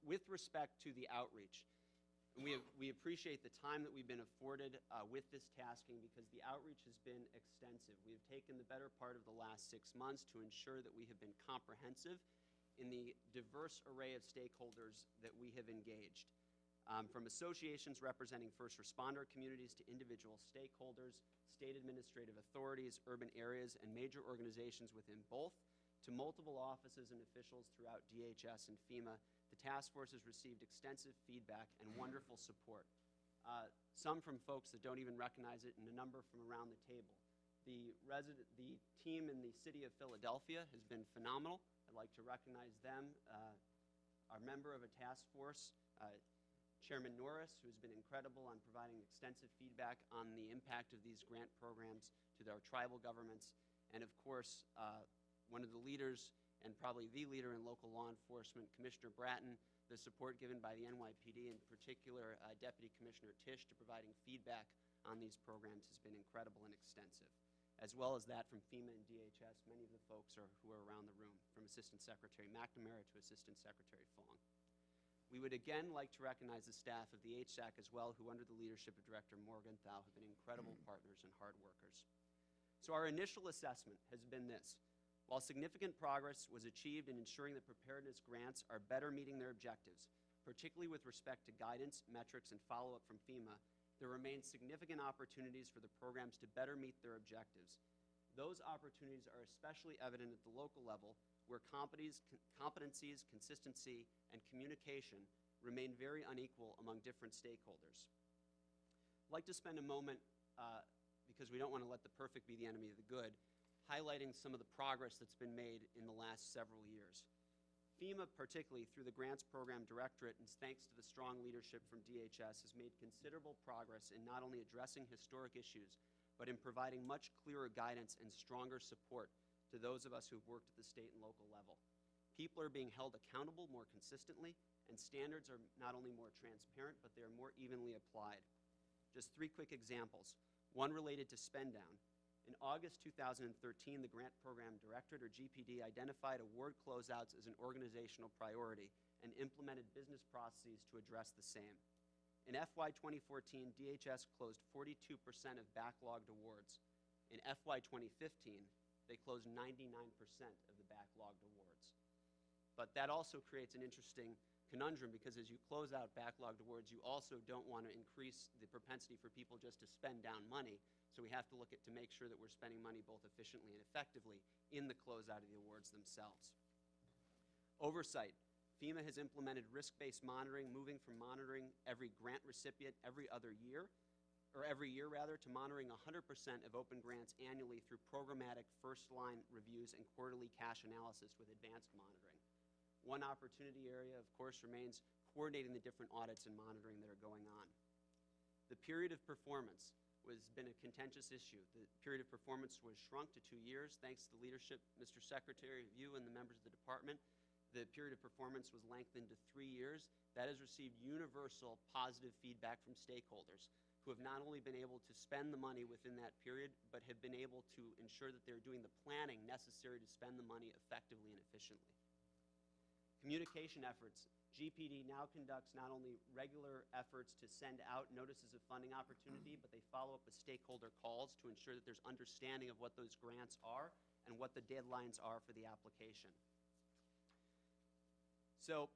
Speaker 10: With respect to the outreach, we appreciate the time that we've been afforded with this tasking because the outreach has been extensive. We have taken the better part of the last 6 months to ensure that we have been comprehensive in the diverse array of stakeholders that we have engaged. From associations representing first responder communities to individual stakeholders, state administrative authorities, urban areas, and major organizations within both, to multiple offices and officials throughout DHS and FEMA, the task force has received extensive feedback and wonderful support. Some from folks that don't even recognize it, and a number from around the table. The team in the city of Philadelphia has been phenomenal. I'd like to recognize them. Our member of a task force, Chairman Norris, who's been incredible on providing extensive feedback on the impact of these grant programs to our tribal governments, and of course, one of the leaders and probably the leader in local law enforcement, Commissioner Bratton, the support given by the NYPD, in particular Deputy Commissioner Tisch, to providing feedback on these programs has been incredible and extensive, as well as that from FEMA and DHS. Many of the folks who are around the room, from Assistant Secretary McNamara to Assistant Secretary Fong. We would again like to recognize the staff of the Hsac as well, who under the leadership of Director Morgenthau have been incredible partners and hard workers. So our initial assessment has been this. While significant progress was achieved in ensuring that preparedness grants are better meeting their objectives, particularly with respect to guidance, metrics, and follow-up from FEMA, there remain significant opportunities for the programs to better meet their objectives. Those opportunities are especially evident at the local level, where competencies, consistency, and communication remain very unequal among different stakeholders. I'd like to spend a moment, because we don't want to let the perfect be the enemy of the good, highlighting some of the progress that's been made in the last several years. FEMA, particularly through the Grants Program Directorate, and thanks to the strong leadership from DHS, has made considerable progress in not only addressing historic issues, but in providing much clearer guidance and stronger support to those of us who've worked at the state and local level. People are being held accountable more consistently, and standards are not only more transparent, but they are more evenly applied. Just 3 quick examples. One related to spend down. In August 2013, the Grant Program Directorate, or GPD, identified award closeouts as an organizational priority and implemented business processes to address the same. In FY 2014, DHS closed 42% of backlogged awards. In FY 2015, they closed 99% of the backlogged awards. But that also creates an interesting conundrum, because as you close out backlogged awards, you also don't want to increase the propensity for people just to spend down money. So we have to look at to make sure that we're spending money both efficiently and effectively in the closeout of the awards themselves. Oversight. FEMA has implemented risk-based monitoring, moving from monitoring every grant recipient every year, to monitoring 100% of open grants annually through programmatic first-line reviews and quarterly cash analysis with advanced monitoring. One opportunity area, of course, remains coordinating the different audits and monitoring that are going on. The period of performance has been a contentious issue. The period of performance was shrunk to 2 years, thanks to the leadership, Mr. Secretary, of you and the members of the department. The period of performance was lengthened to 3 years. That has received universal positive feedback from stakeholders, who have not only been able to spend the money within that period, but have been able to ensure that they're doing the planning necessary to spend the money effectively and efficiently. Communication efforts. GPD now conducts not only regular efforts to send out notices of funding opportunity, but they follow up with stakeholder calls to ensure that there's understanding of what those grants are and what the deadlines are for the application. So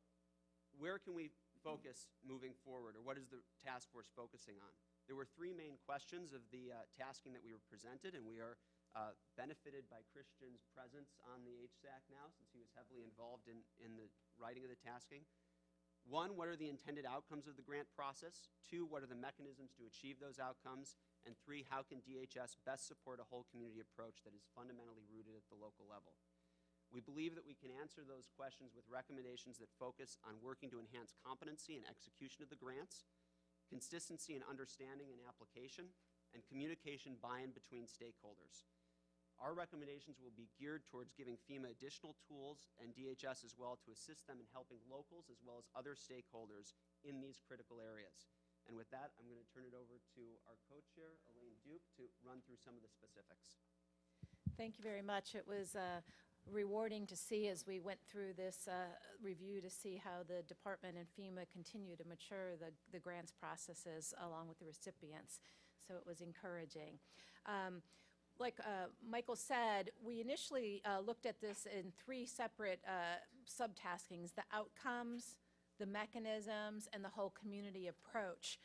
Speaker 10: where can we focus moving forward, or what is the task force focusing on? There were 3 main questions of the tasking that we were presented, and we are benefited by Christian's presence on the Hsac now, since he was heavily involved in the writing of the tasking. 1, what are the intended outcomes of the grant process? 2, what are the mechanisms to achieve those outcomes? And 3, how can DHS best support a whole community approach that is fundamentally rooted at the local level? We believe that we can answer those questions with recommendations that focus on working to enhance competency and execution of the grants, consistency in understanding and application, and communication buy-in between stakeholders. Our recommendations will be geared towards giving FEMA additional tools, and DHS as well, to assist them in helping locals as well as other stakeholders in these critical areas. And with that, I'm going to turn it over to our co-chair, Elaine Duke, to run through some of the specifics.
Speaker 11: Thank you very much. It was rewarding to see, as we went through this review, to see how the department and FEMA continue to mature the grants processes along with the recipients. So it was encouraging. Like Michael said, we initially looked at this in 3 separate subtaskings: the outcomes, the mechanisms, and the whole community approach.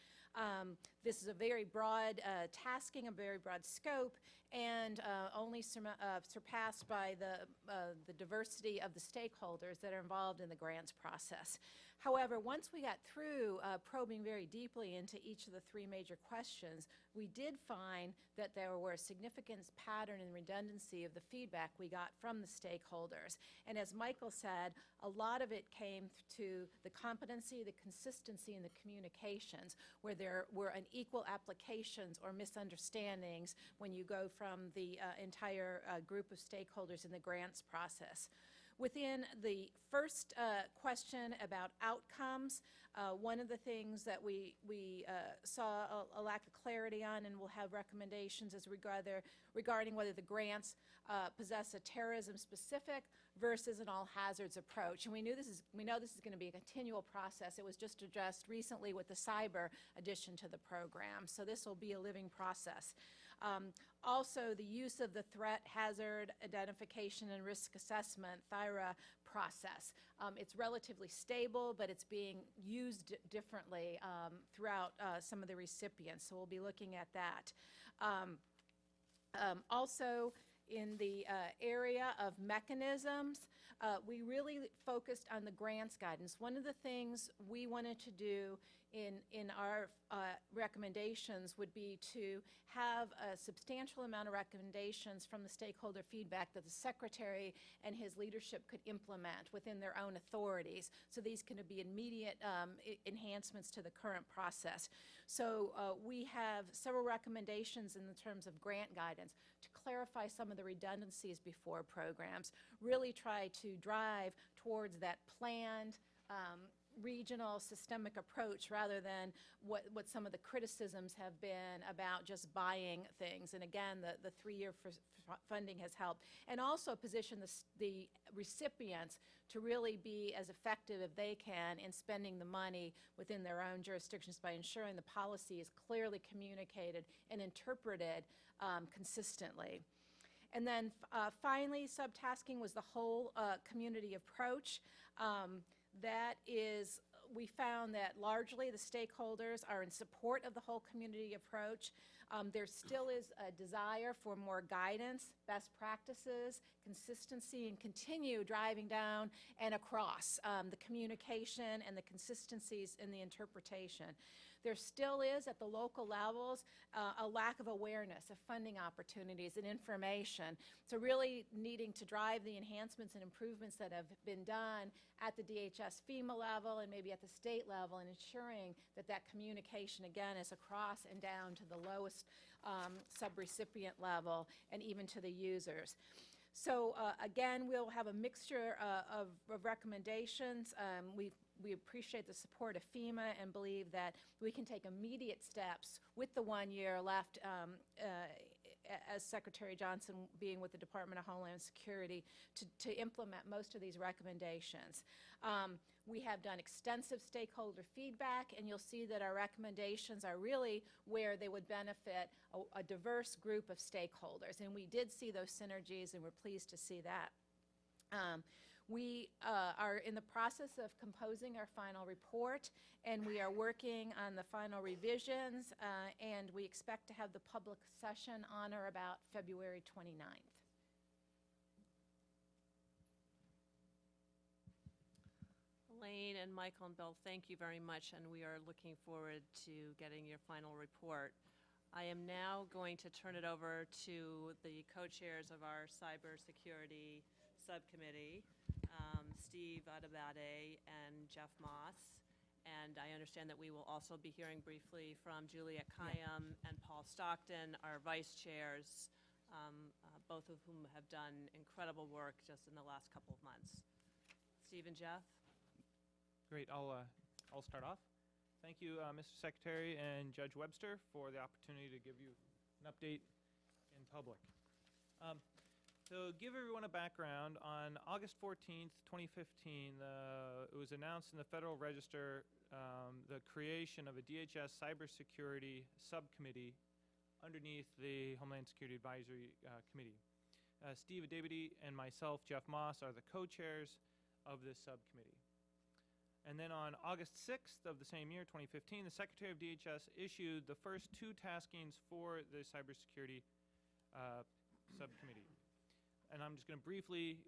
Speaker 11: This is a very broad tasking, a very broad scope, and only surpassed by the diversity of the stakeholders that are involved in the grants process. However, once we got through probing very deeply into each of the three major questions, we did find that there were a significant pattern and redundancy of the feedback we got from the stakeholders. And as Michael said, a lot of it came to the competency, the consistency, and the communications, where there were unequal applications or misunderstandings when you go from the entire group of stakeholders in the grants process. Within the first question about outcomes, one of the things that we saw a lack of clarity on, and we'll have recommendations, is regarding whether the grants possess a terrorism-specific versus an all-hazards approach. And we know this is going to be a continual process. It was just addressed recently with the cyber addition to the program. So this will be a living process. Also, the use of the threat, hazard, identification, and risk assessment, THIRA process. It's relatively stable, but it's being used differently throughout some of the recipients, so we'll be looking at that. Also, in the area of mechanisms, we really focused on the grants guidance. One of the things we wanted to do in our recommendations would be to have a substantial amount of recommendations from the stakeholder feedback that the Secretary and his leadership could implement within their own authorities. So these can be immediate enhancements to the current process. So we have several recommendations in the terms of grant guidance to clarify some of the redundancies before programs, really try to drive towards that planned regional systemic approach rather than what some of the criticisms have been about just buying things. And again, the three-year funding has helped. And also position the recipients to really be as effective as they can in spending the money within their own jurisdictions by ensuring the policy is clearly communicated and interpreted consistently. And then finally, subtasking was the whole community approach. That is, we found that largely the stakeholders are in support of the whole community approach. There still is a desire for more guidance, best practices, consistency, and continue driving down and across the communication and the consistencies in the interpretation. There still is, at the local levels, a lack of awareness of funding opportunities and information. So really needing to drive the enhancements and improvements that have been done at the DHS FEMA level and maybe at the state level, and ensuring that that communication, again, is across and down to the lowest subrecipient level and even to the users. So again, we'll have a mixture of recommendations. We appreciate the support of FEMA and believe that we can take immediate steps with the 1 year left as Secretary Johnson being with the Department of Homeland Security to implement most of these recommendations. We have done extensive stakeholder feedback, and you'll see that our recommendations are really where they would benefit a diverse group of stakeholders. And we did see those synergies, and we're pleased to see that. We are in the process of composing our final report, and we are working on the final revisions, and we expect to have the public session on or about February 29th.
Speaker 2: Elaine and Michael and Bill, thank you very much, and we are looking forward to getting your final report. I am now going to turn it over to the co-chairs of our cybersecurity subcommittee, Steve Adabade and Jeff Moss. And I understand that we will also be hearing briefly from Juliet Kayam and Paul Stockton, our vice chairs, both of whom have done incredible work just in the last couple of months. Steve and Jeff?
Speaker 12: Great. I'll start off. Thank you, Mr. Secretary and Judge Webster, for the opportunity to give you an update in public. So give everyone a background. On August 14th, 2015, it was announced in the Federal Register the creation of a DHS Cybersecurity Subcommittee underneath the Homeland Security Advisory Committee. Steve Adabade and myself, Jeff Moss, are the co-chairs of this subcommittee. And then on August 6th of the same year, 2015, the Secretary of DHS issued the first two taskings for the Cybersecurity Subcommittee. And I'm just going to briefly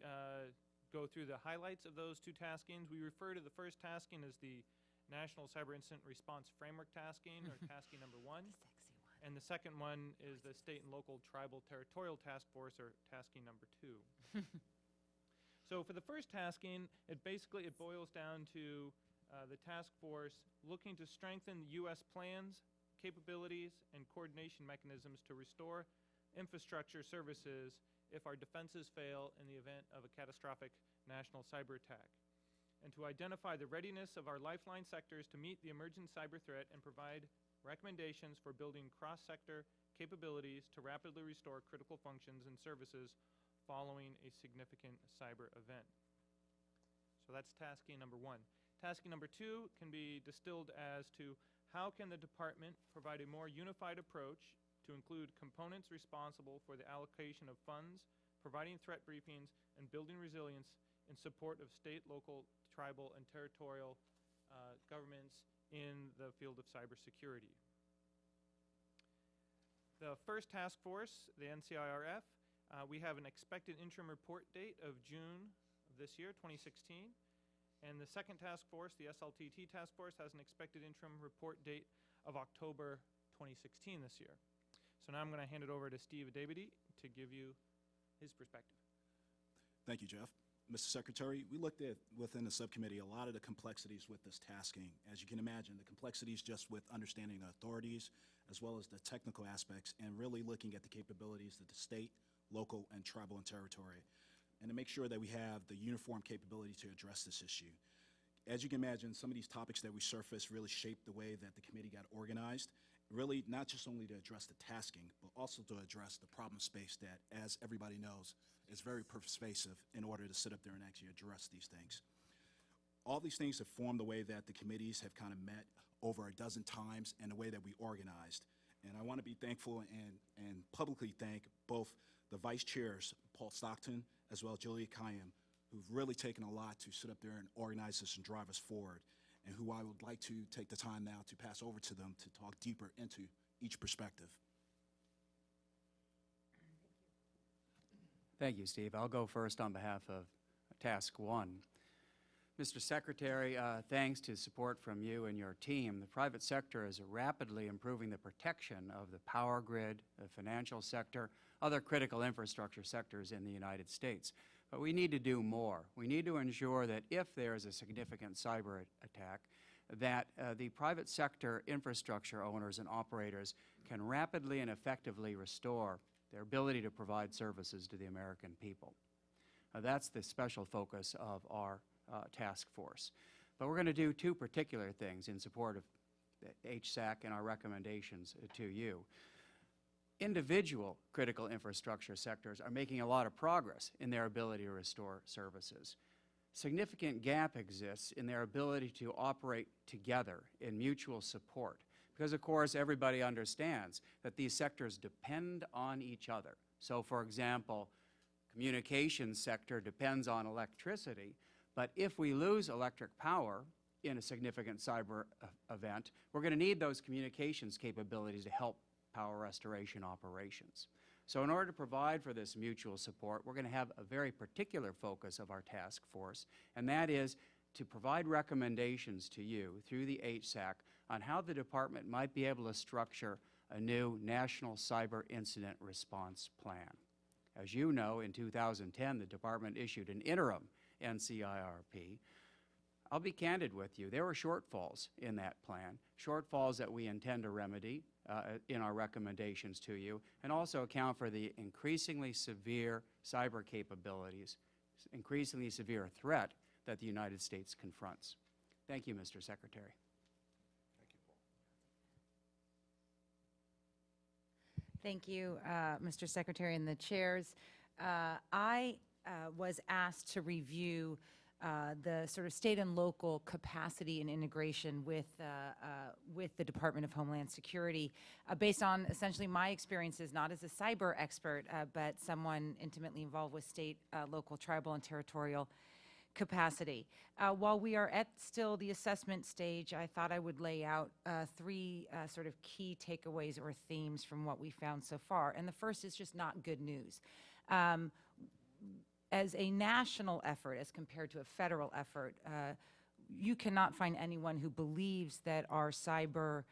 Speaker 12: go through the highlights of those two taskings. We refer to the first tasking as the National Cyber Incident Response Framework tasking, or tasking number 1. And the second one is the State and Local Tribal Territorial Task Force, or tasking number 2. So for the first tasking, it boils down to the task force looking to strengthen U.S. plans, capabilities, and coordination mechanisms to restore infrastructure services if our defenses fail in the event of a catastrophic national cyber attack, and to identify the readiness of our lifeline sectors to meet the emerging cyber threat and provide recommendations for building cross-sector capabilities to rapidly restore critical functions and services following a significant cyber event. So that's tasking number 1. Tasking number 2 can be distilled as to how can the department provide a more unified approach to include components responsible for the allocation of funds, providing threat briefings, and building resilience in support of state, local, tribal, and territorial governments in the field of cybersecurity. The first task force, the NCIRF, we have an expected interim report date of June of this year, 2016. And the second task force, the SLTT task force, has an expected interim report date of October 2016 this year. So now I'm going to hand it over to Steve Adebidi to give you his perspective.
Speaker 13: Thank you, Jeff. Mr. Secretary, we looked at within the subcommittee a lot of the complexities with this tasking. As you can imagine, the complexities just with understanding the authorities as well as the technical aspects and really looking at the capabilities of the state, local, and tribal and territory, and to make sure that we have the uniform capability to address this issue. As you can imagine, some of these topics that we surfaced really shaped the way that the committee got organized, really not just only to address the tasking, but also to address the problem space that, as everybody knows, is very pervasive in order to sit up there and actually address these things. All these things have formed the way that the committees have kind of met over a dozen times and the way that we organized. And I want to be thankful and publicly thank both the vice chairs, Paul Stockton, as well as Julia Kayam, who've really taken a lot to sit up there and organize this and drive us forward, and who I would like to take the time now to pass over to them to talk deeper into each perspective.
Speaker 14: Thank you, Steve. I'll go first on behalf of Task 1. Mr. Secretary, thanks to support from you and your team, the private sector is rapidly improving the protection of the power grid, the financial sector, other critical infrastructure sectors in the United States. But we need to do more. We need to ensure that if there is a significant cyber attack, that the private sector infrastructure owners and operators can rapidly and effectively restore their ability to provide services to the American people. That's the special focus of our task force. But we're going to do two particular things in support of Hsac and our recommendations to you. Individual critical infrastructure sectors are making a lot of progress in their ability to restore services. Significant gap exists in their ability to operate together in mutual support, because of course everybody understands that these sectors depend on each other. So for example, communications sector depends on electricity, but if we lose electric power in a significant cyber event, we're going to need those communications capabilities to help power restoration operations. So in order to provide for this mutual support, we're going to have a very particular focus of our task force, and that is to provide recommendations to you through the Hsac on how the department might be able to structure a new National Cyber Incident Response Plan. As you know, in 2010, the department issued an interim NCIRP. I'll be candid with you. There were shortfalls in that plan, shortfalls that we intend to remedy in our recommendations to you, and also account for the increasingly severe cyber capabilities, increasingly severe threat that the United States confronts. Thank you, Mr. Secretary.
Speaker 15: Thank you, Mr. Secretary and the chairs. I was asked to review the sort of state and local capacity and integration with the Department of Homeland Security based on essentially my experiences, not as a cyber expert, but someone intimately involved with state, local, tribal, and territorial capacity. While we are at still the assessment stage, I thought I would lay out three sort of key takeaways or themes from what we found so far. And the first is just not good news. as a national effort, as compared to a federal effort, you cannot find anyone who believes that our cyber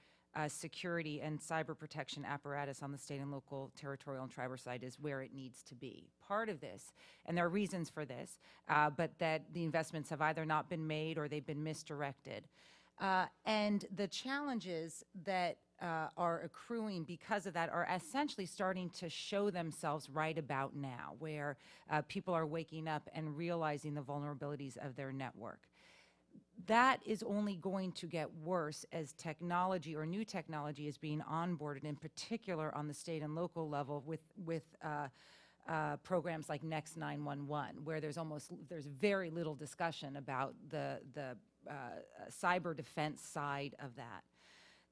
Speaker 15: security and cyber protection apparatus on the state and local, territorial, and tribal side is where it needs to be. Part of this, and there are reasons for this, but that the investments have either not been made or they've been misdirected. And the challenges that are accruing because of that are essentially starting to show themselves right about now, where people are waking up and realizing the vulnerabilities of their network. That is only going to get worse as technology or new technology is being onboarded, in particular on the state and local level with programs like Next 911, where there's very little discussion about the cyber defense side of that.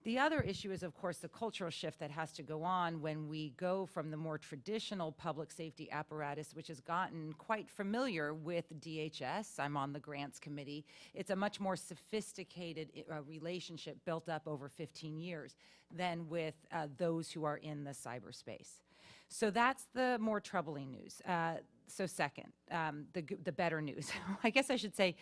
Speaker 15: The other issue is, of course, the cultural shift that has to go on when we go from the more traditional public safety apparatus, which has gotten quite familiar with DHS. I'm on the grants committee. It's a much more sophisticated relationship built up over 15 years than with those who are in the cyberspace. So that's the more troubling news. So second, the better news. I guess I should say,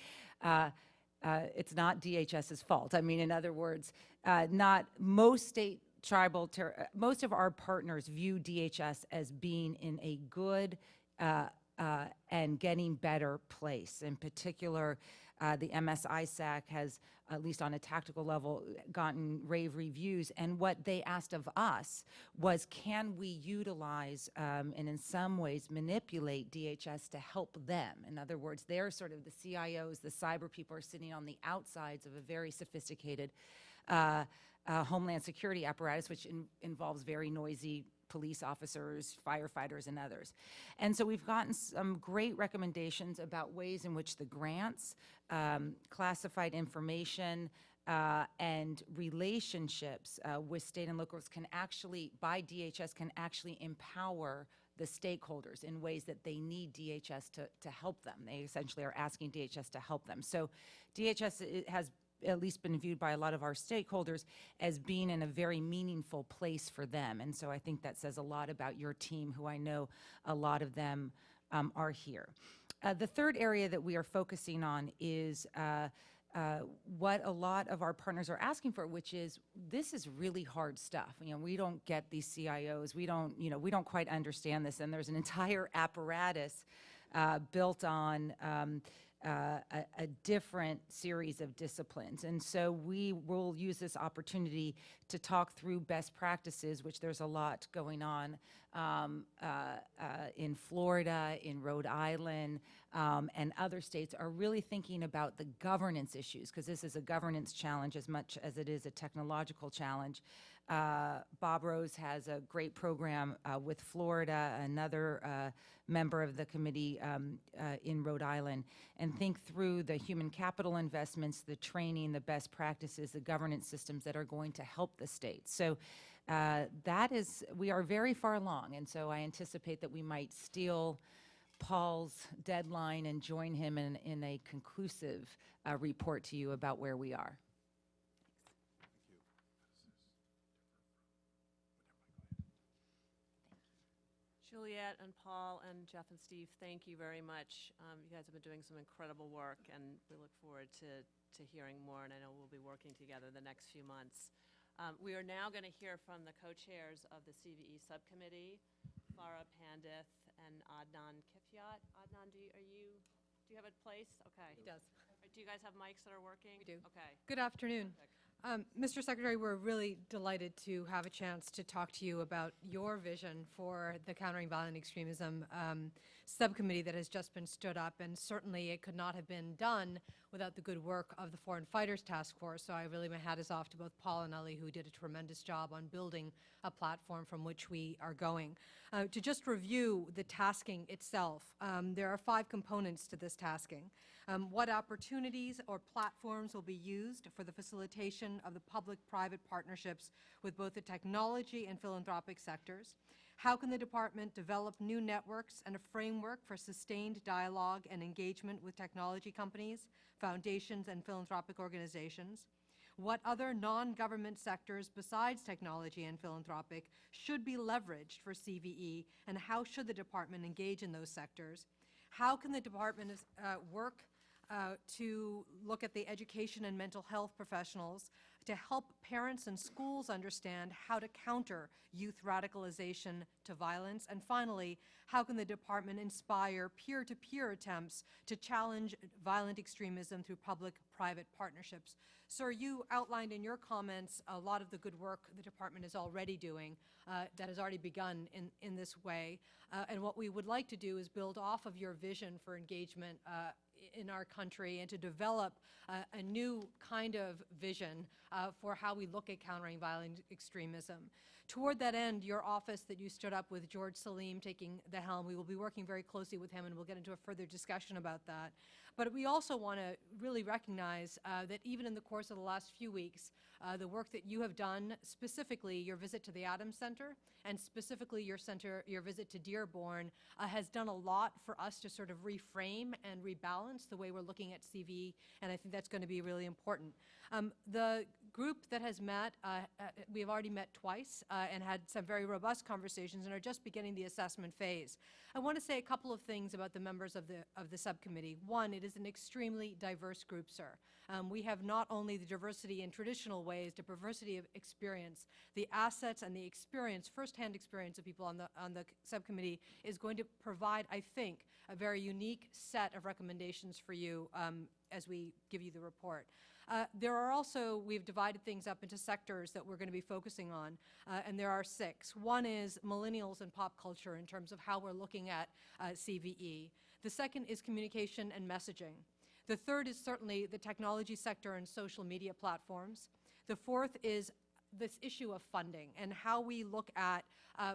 Speaker 15: it's not DHS's fault. I mean, in other words, not most state tribal, most of our partners view DHS as being in a good and getting better place. In particular, the Hsac has, at least on a tactical level, gotten rave reviews. And what they asked of us was, can we utilize and in some ways manipulate DHS to help them? In other words, they're sort of the CIOs, the cyber people are sitting on the outsides of a very sophisticated homeland security apparatus, which involves very noisy police officers, firefighters, and others. And so we've gotten some great recommendations about ways in which the grants, classified information, and relationships with state and locals can actually, by DHS, can actually empower the stakeholders in ways that they need DHS to help them. They essentially are asking DHS to help them. So DHS has at least been viewed by a lot of our stakeholders as being in a very meaningful place for them. And so I think that says a lot about your team, who I know a lot of them are here. The third area that we are focusing on is what a lot of our partners are asking for, which is, this is really hard stuff. You know, we don't get these CIOs. We don't quite understand this. And there's an entire apparatus built on a different series of disciplines. And so we will use this opportunity to talk through best practices, which there's a lot going on in Florida, in Rhode Island, and other states are really thinking about the governance issues, because this is a governance challenge as much as it is a technological challenge. Bob Rose has a great program with Florida, another member of the committee in Rhode Island, and think through the human capital investments, the training, the best practices, the governance systems that are going to help the states. So we are very far along, and so I anticipate that we might steal Paul's deadline and join him in a conclusive report to you about where we are.
Speaker 2: Juliet and Paul and Jeff and Steve, thank you very much. You guys have been doing some incredible work, and we look forward to hearing more, and I know we'll be working together the next few months. We are now going to hear from the co-chairs of the CVE subcommittee, Farah Pandith and Adnan Kifyat. Adnan, do you have a place? Okay.
Speaker 16: He does.
Speaker 2: Do you guys have mics that are working?
Speaker 16: We do.
Speaker 2: Okay.
Speaker 16: Good afternoon.
Speaker 2: Perfect.
Speaker 16: Mr. Secretary, we're really delighted to have a chance to talk to you about your vision for the Countering Violent Extremism subcommittee that has just been stood up, and certainly it could not have been done without the good work of the Foreign Fighters Task Force. So I really, my hat is off to both Paul and Ali, who did a tremendous job on building a platform from which we are going. To just review the tasking itself, there are 5 components to this tasking. What opportunities or platforms will be used for the facilitation of the public-private partnerships with both the technology and philanthropic sectors? How can the department develop new networks and a framework for sustained dialogue and engagement with technology companies, foundations, and philanthropic organizations? What other non-government sectors besides technology and philanthropic should be leveraged for CVE, and how should the department engage in those sectors? how can the department work to look at the education and mental health professionals to help parents and schools understand how to counter youth radicalization to violence? And finally, how can the department inspire peer-to-peer attempts to challenge violent extremism through public-private partnerships? Sir, you outlined in your comments a lot of the good work the department is already doing, that has already begun in this way. And what we would like to do is build off of your vision for engagement in our country and to develop a new kind of vision for how we look at countering violent extremism. Toward that end, your office that you stood up with George Salim taking the helm, we will be working very closely with him, and we'll get into a further discussion about that. But we also want to really recognize that even in the course of the last few weeks, the work that you have done, specifically your visit to the Adams Center, and specifically your visit to Dearborn, has done a lot for us to sort of reframe and rebalance the way we're looking at CVE, and I think that's going to be really important. The group that has met, we have already met twice and had some very robust conversations and are just beginning the assessment phase. I want to say a couple of things about the members of the subcommittee. One, it is an extremely diverse group, sir. We have not only the diversity in traditional ways, the diversity of experience, the assets and the experience, firsthand experience of people on the subcommittee is going to provide, I think, a very unique set of recommendations for you as we give you the report. There are also, we've divided things up into sectors that we're going to be focusing on, and there are 6. One is millennials and pop culture in terms of how we're looking at CVE. The second is communication and messaging. The third is certainly the technology sector and social media platforms. The fourth is this issue of funding and how we look at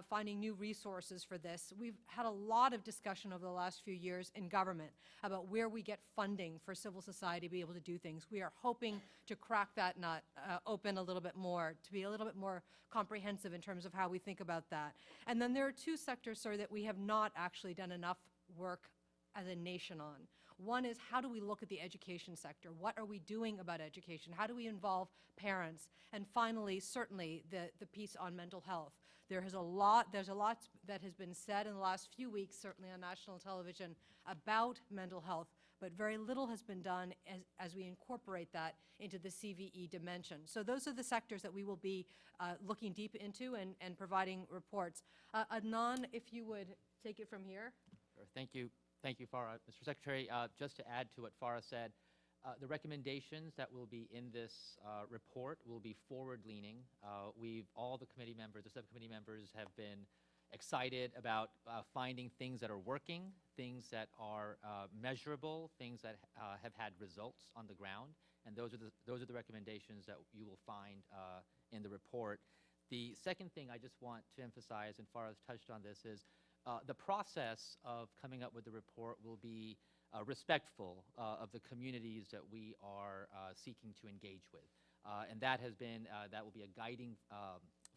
Speaker 16: finding new resources for this. We've had a lot of discussion over the last few years in government about where we get funding for civil society to be able to do things. We are hoping to crack that nut open a little bit more, to be a little bit more comprehensive in terms of how we think about that. And then there are 2 sectors, sir, that we have not actually done enough work as a nation on. One is, how do we look at the education sector? What are we doing about education? How do we involve parents? And finally, certainly, the piece on mental health. There's a lot that has been said in the last few weeks, certainly on national television, about mental health, but very little has been done as we incorporate that into the CVE dimension. So those are the sectors that we will be looking deep into and providing reports. Adnan, if you would take it from here.
Speaker 17: Sure. Thank you. Thank you, Farah. Mr. Secretary, just to add to what Farah said, the recommendations that will be in this report will be forward-leaning. All the committee members, the subcommittee members have been excited about finding things that are working, things that are measurable, things that have had results on the ground, and those are the recommendations that you will find in the report. The second thing I just want to emphasize, and Farah's touched on this, is the process of coming up with the report will be respectful of the communities that we are seeking to engage with. And that will be a guiding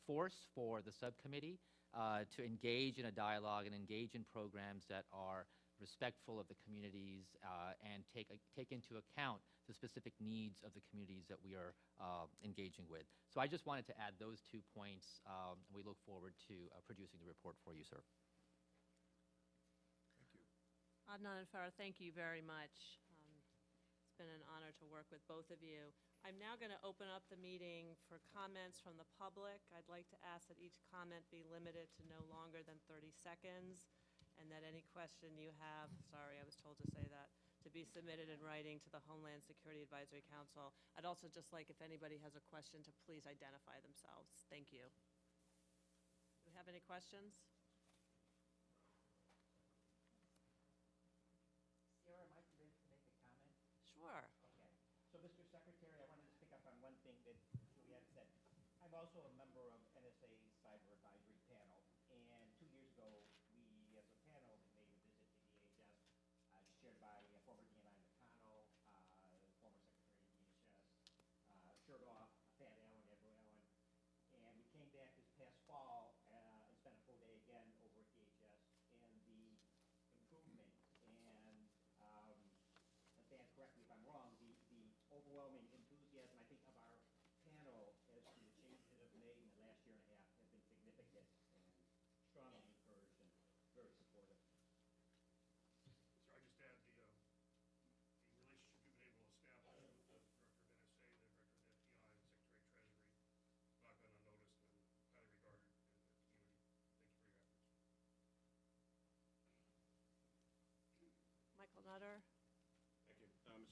Speaker 17: force for the subcommittee to engage in a dialogue and engage in programs that are respectful of the communities and take into account the specific needs of the communities that we are engaging with. So I just wanted to add those 2 points. We look forward to producing the report for you, sir.
Speaker 2: Adnan and Farah, thank you very much. It's been an honor to work with both of you. I'm now going to open up the meeting for comments from the public. I'd like to ask that each comment be limited to no longer than 30 seconds, and that any question you have, sorry, I was told to say that, to be submitted in writing to the Homeland Security Advisory Council. I'd also just like, if anybody has a question, to please identify themselves. Thank you. Do we have any questions? Sure.
Speaker 9: Okay. So, Mr. Secretary, I wanted to pick up on one thing that Juliette said. I'm also a member of NSA's Cyber Advisory Panel, and 2 years ago, we, as a panel, made a visit to DHS, chaired by former DNI McConnell, former Secretary of DHS, Chertoff, Thad Allen, Edward Allen, and we came back this past fall and spent a full day again over at DHS, and the improvement and Dan, correct me if I'm wrong, the overwhelming enthusiasm, I think, of our panel as to the changes that have made in the last year and a half have been significant and strongly encouraged and very supportive.
Speaker 7: Sir, I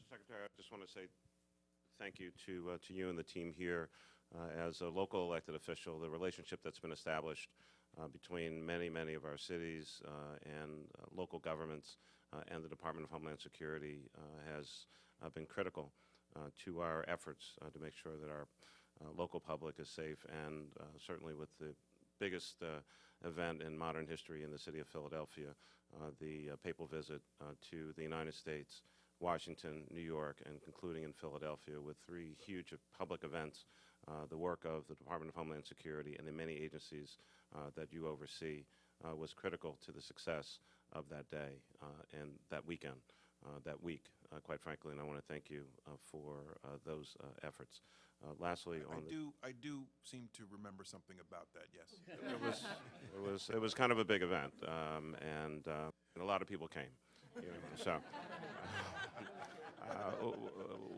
Speaker 6: Secretary, I just want to say thank you to you and the team here. As a local elected official, the relationship that's been established between many of our cities and local governments and the Department of Homeland Security has been critical to our efforts to make sure that our local public is safe, and certainly with the biggest event in modern history in the city of Philadelphia, the papal visit to the United States, Washington, New York, and concluding in Philadelphia with 3 huge public events. The work of the Department of Homeland Security and the many agencies that you oversee was critical to the success of that day and that weekend, that week, quite frankly, and I want to thank you for those efforts. Lastly,
Speaker 7: I do seem to remember something about that, yes.
Speaker 6: It was kind of a big event, and a lot of people came. You know, so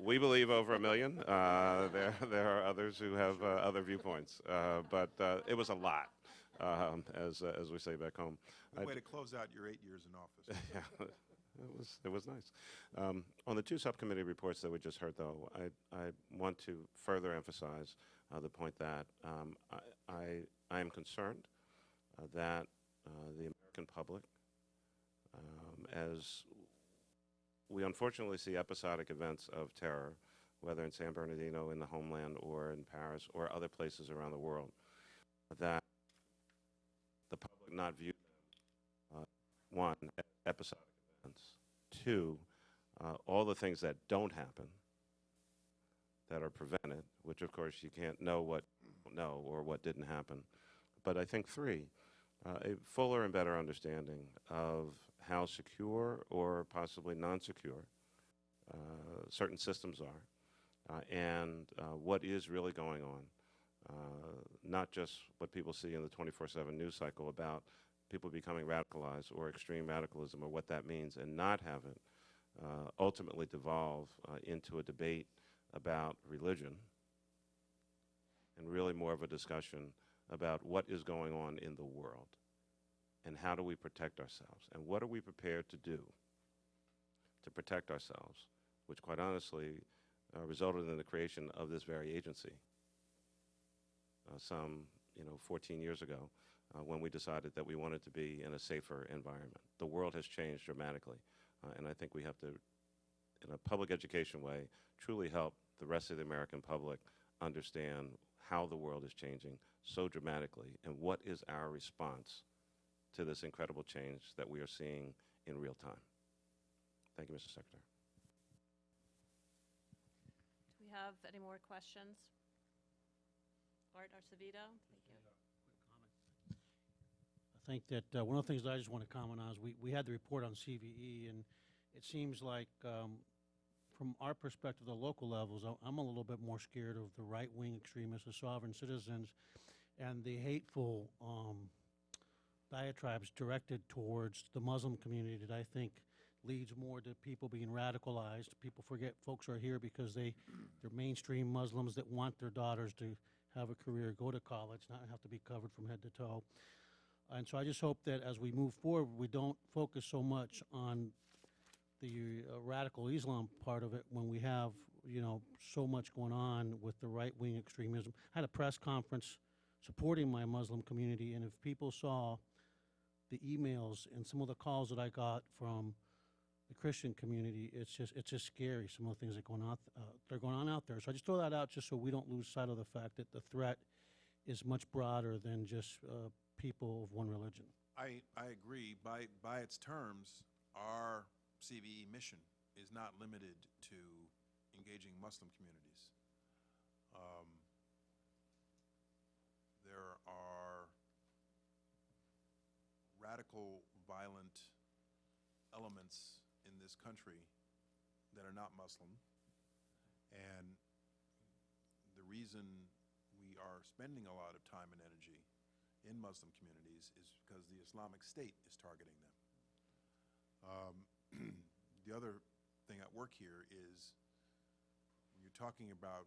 Speaker 6: we believe over 1 million. There are others who have other viewpoints, but it was a lot, as we say back home.
Speaker 7: Good way to close out your 8 years in office.
Speaker 6: Yeah, it was nice. On the 2 subcommittee reports that we just heard, though, I want to further emphasize the point that I am concerned that the American public, as we unfortunately see episodic events of terror, whether in San Bernardino, in the homeland, or in Paris, or other places around the world, that the public not view them, 1, episodic events, 2, all the things that don't happen, that are prevented, which of course you can't know what you don't know or what didn't happen. But I think 3, a fuller and better understanding of how secure or possibly non-secure certain systems are, and what is really going on, not just what people see in the 24/7 news cycle about people becoming radicalized or extreme radicalism or what that means, and not have it ultimately devolve into a debate about religion, and really more of a discussion about what is going on in the world and how do we protect ourselves and what are we prepared to do to protect ourselves, which quite honestly resulted in the creation of this very agency some 14 years ago when we decided that we wanted to be in a safer environment. The world has changed dramatically, and I think we have to, in a public education way, truly help the rest of the American public understand how the world is changing so dramatically and what is our response to this incredible change that we are seeing in real time. Thank you, Mr. Secretary.
Speaker 2: Do we have any more questions? Art Arcevito? Thank you.
Speaker 18: I think that one of the things that I just want to comment on is we had the report on CVE, and it seems like from our perspective, the local levels, I'm a little bit more scared of the right-wing extremists, the sovereign citizens, and the hateful diatribes directed towards the Muslim community that I think leads more to people being radicalized. People forget folks are here because they're mainstream Muslims that want their daughters to have a career, go to college, not have to be covered from head to toe. And so I just hope that as we move forward, we don't focus so much on the radical Islam part of it when we have, so much going on with the right-wing extremism. I had a press conference supporting my Muslim community, and if people saw the emails and some of the calls that I got from the Christian community, it's just scary, some of the things that are going on out there. So I just throw that out just so we don't lose sight of the fact that the threat is much broader than just people of one religion.
Speaker 7: I agree. By its terms, our CVE mission is not limited to engaging Muslim communities. There are radical, violent elements in this country that are not Muslim, and the reason we are spending a lot of time and energy in Muslim communities is because the Islamic State is targeting them. The other thing at work here is when you're talking about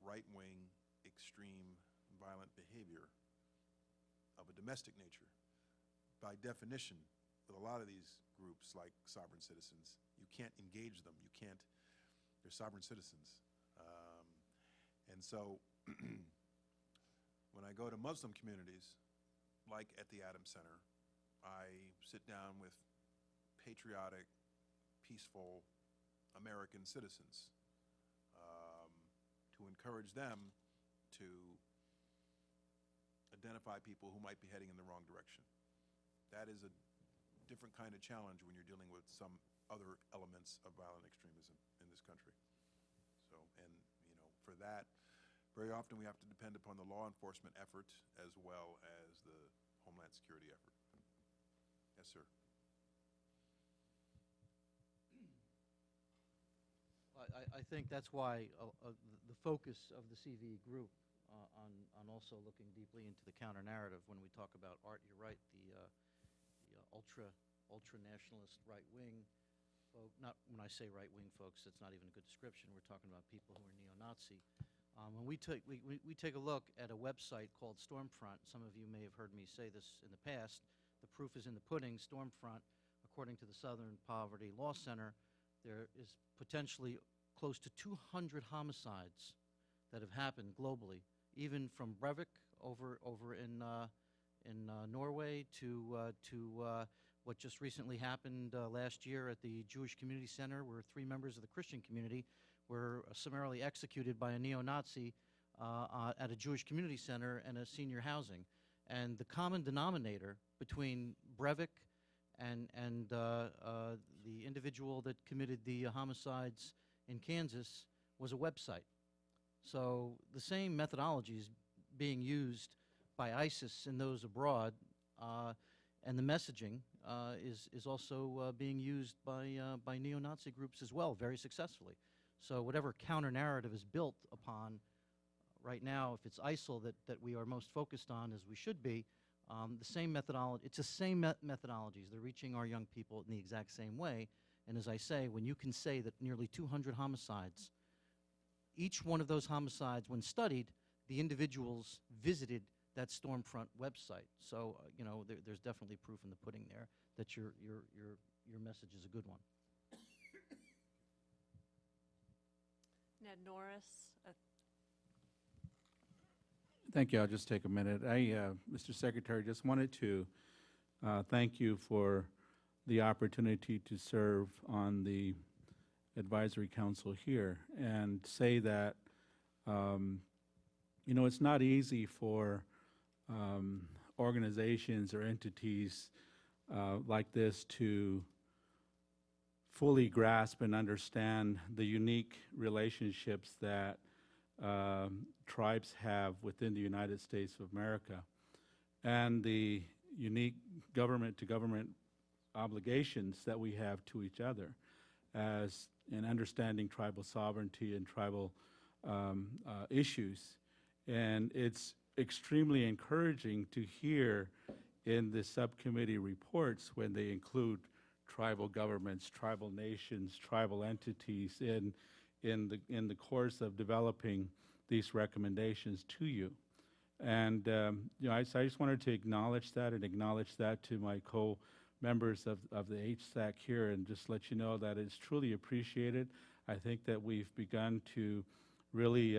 Speaker 7: right-wing, extreme, violent behavior of a domestic nature, by definition, with a lot of these groups like sovereign citizens, you can't engage them. You can't They're sovereign citizens. And so when I go to Muslim communities, like at the Adams Center, I sit down with patriotic, peaceful American citizens to encourage them to identify people who might be heading in the wrong direction. That is a different kind of challenge when you're dealing with some other elements of violent extremism in this country. So, and for that, very often we have to depend upon the law enforcement effort as well as the Homeland Security effort. Yes, sir.
Speaker 19: I think that's why the focus of the CV group on also looking deeply into the counter-narrative when we talk about art, you're right, the ultra-nationalist right-wing folk, not when I say right-wing folks, that's not even a good description, we're talking about people who are neo-Nazi. When we take a look at a website called Stormfront, some of you may have heard me say this in the past, the proof is in the pudding. Stormfront, according to the Southern Poverty Law Center, there is potentially close to 200 homicides that have happened globally, even from Breivik over in Norway to what just recently happened last year at the Jewish Community Center, where 3 members of the Christian community were summarily executed by a neo-Nazi at a Jewish community center and a senior housing. And the common denominator between Breivik and the individual that committed the homicides in Kansas was a website. So the same methodology is being used by ISIS and those abroad, and the messaging is also being used by neo-Nazi groups as well, very successfully. So whatever counter-narrative is built upon right now, if it's ISIL that we are most focused on, as we should be, the same methodology, it's the same methodologies. They're reaching our young people in the exact same way. And as I say, when you can say that nearly 200 homicides, each one of those homicides, when studied, the individuals visited that Stormfront website. So, there's definitely proof in the pudding there that your message is a good one.
Speaker 2: Ned Norris.
Speaker 20: Thank you. I'll just take a minute. Mr. Secretary, just wanted to thank you for the opportunity to serve on the advisory council here and say that, it's not easy for organizations or entities like this to fully grasp and understand the unique relationships that tribes have within the United States of America and the unique government-to-government obligations that we have to each other as in understanding tribal sovereignty and tribal issues. And it's extremely encouraging to hear in the subcommittee reports when they include tribal governments, tribal nations, tribal entities in the course of developing these recommendations to you. And I just wanted to acknowledge that and acknowledge that to my co-members of the Hsac here and just let you know that it's truly appreciated. I think that we've begun to really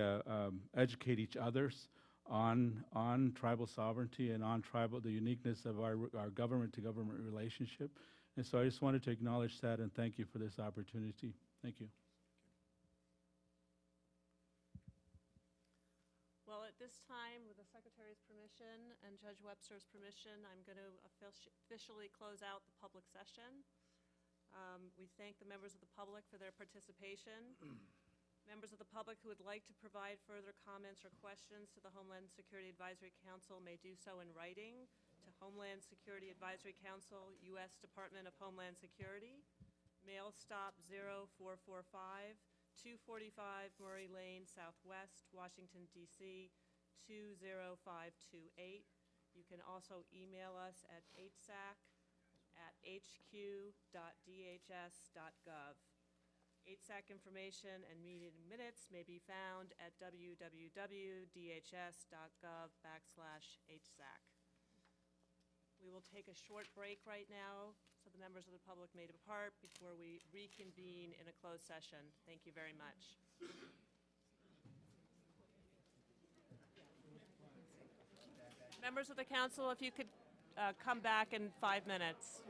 Speaker 20: educate each others on tribal sovereignty and on the uniqueness of our government-to-government relationship. And so I just wanted to acknowledge that and thank you for this opportunity. Thank you.
Speaker 2: Well, at this time, with the Secretary's permission and Judge Webster's permission, I'm going to officially close out the public session. We thank the members of the public for their participation. Members of the public who would like to provide further comments or questions to the Homeland Security Advisory Council may do so in writing to Homeland Security Advisory Council, U.S. Department of Homeland Security, Mail Stop 0445, 245 Murray Lane, Southwest, Washington, D.C. 20528. You can also email us at hsac@hq.dhs.gov. HSAC information and meeting minutes may be found at www.dhs.gov/HSAC. We will take a short break right now so the members of the public may depart before we reconvene in a closed session. Thank you very much. Members of the council, if you could come back in 5 minutes.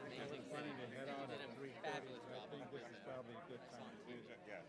Speaker 6: Amazing. Funny to head out at 3:30. I think this is probably a good time to do that. Yes.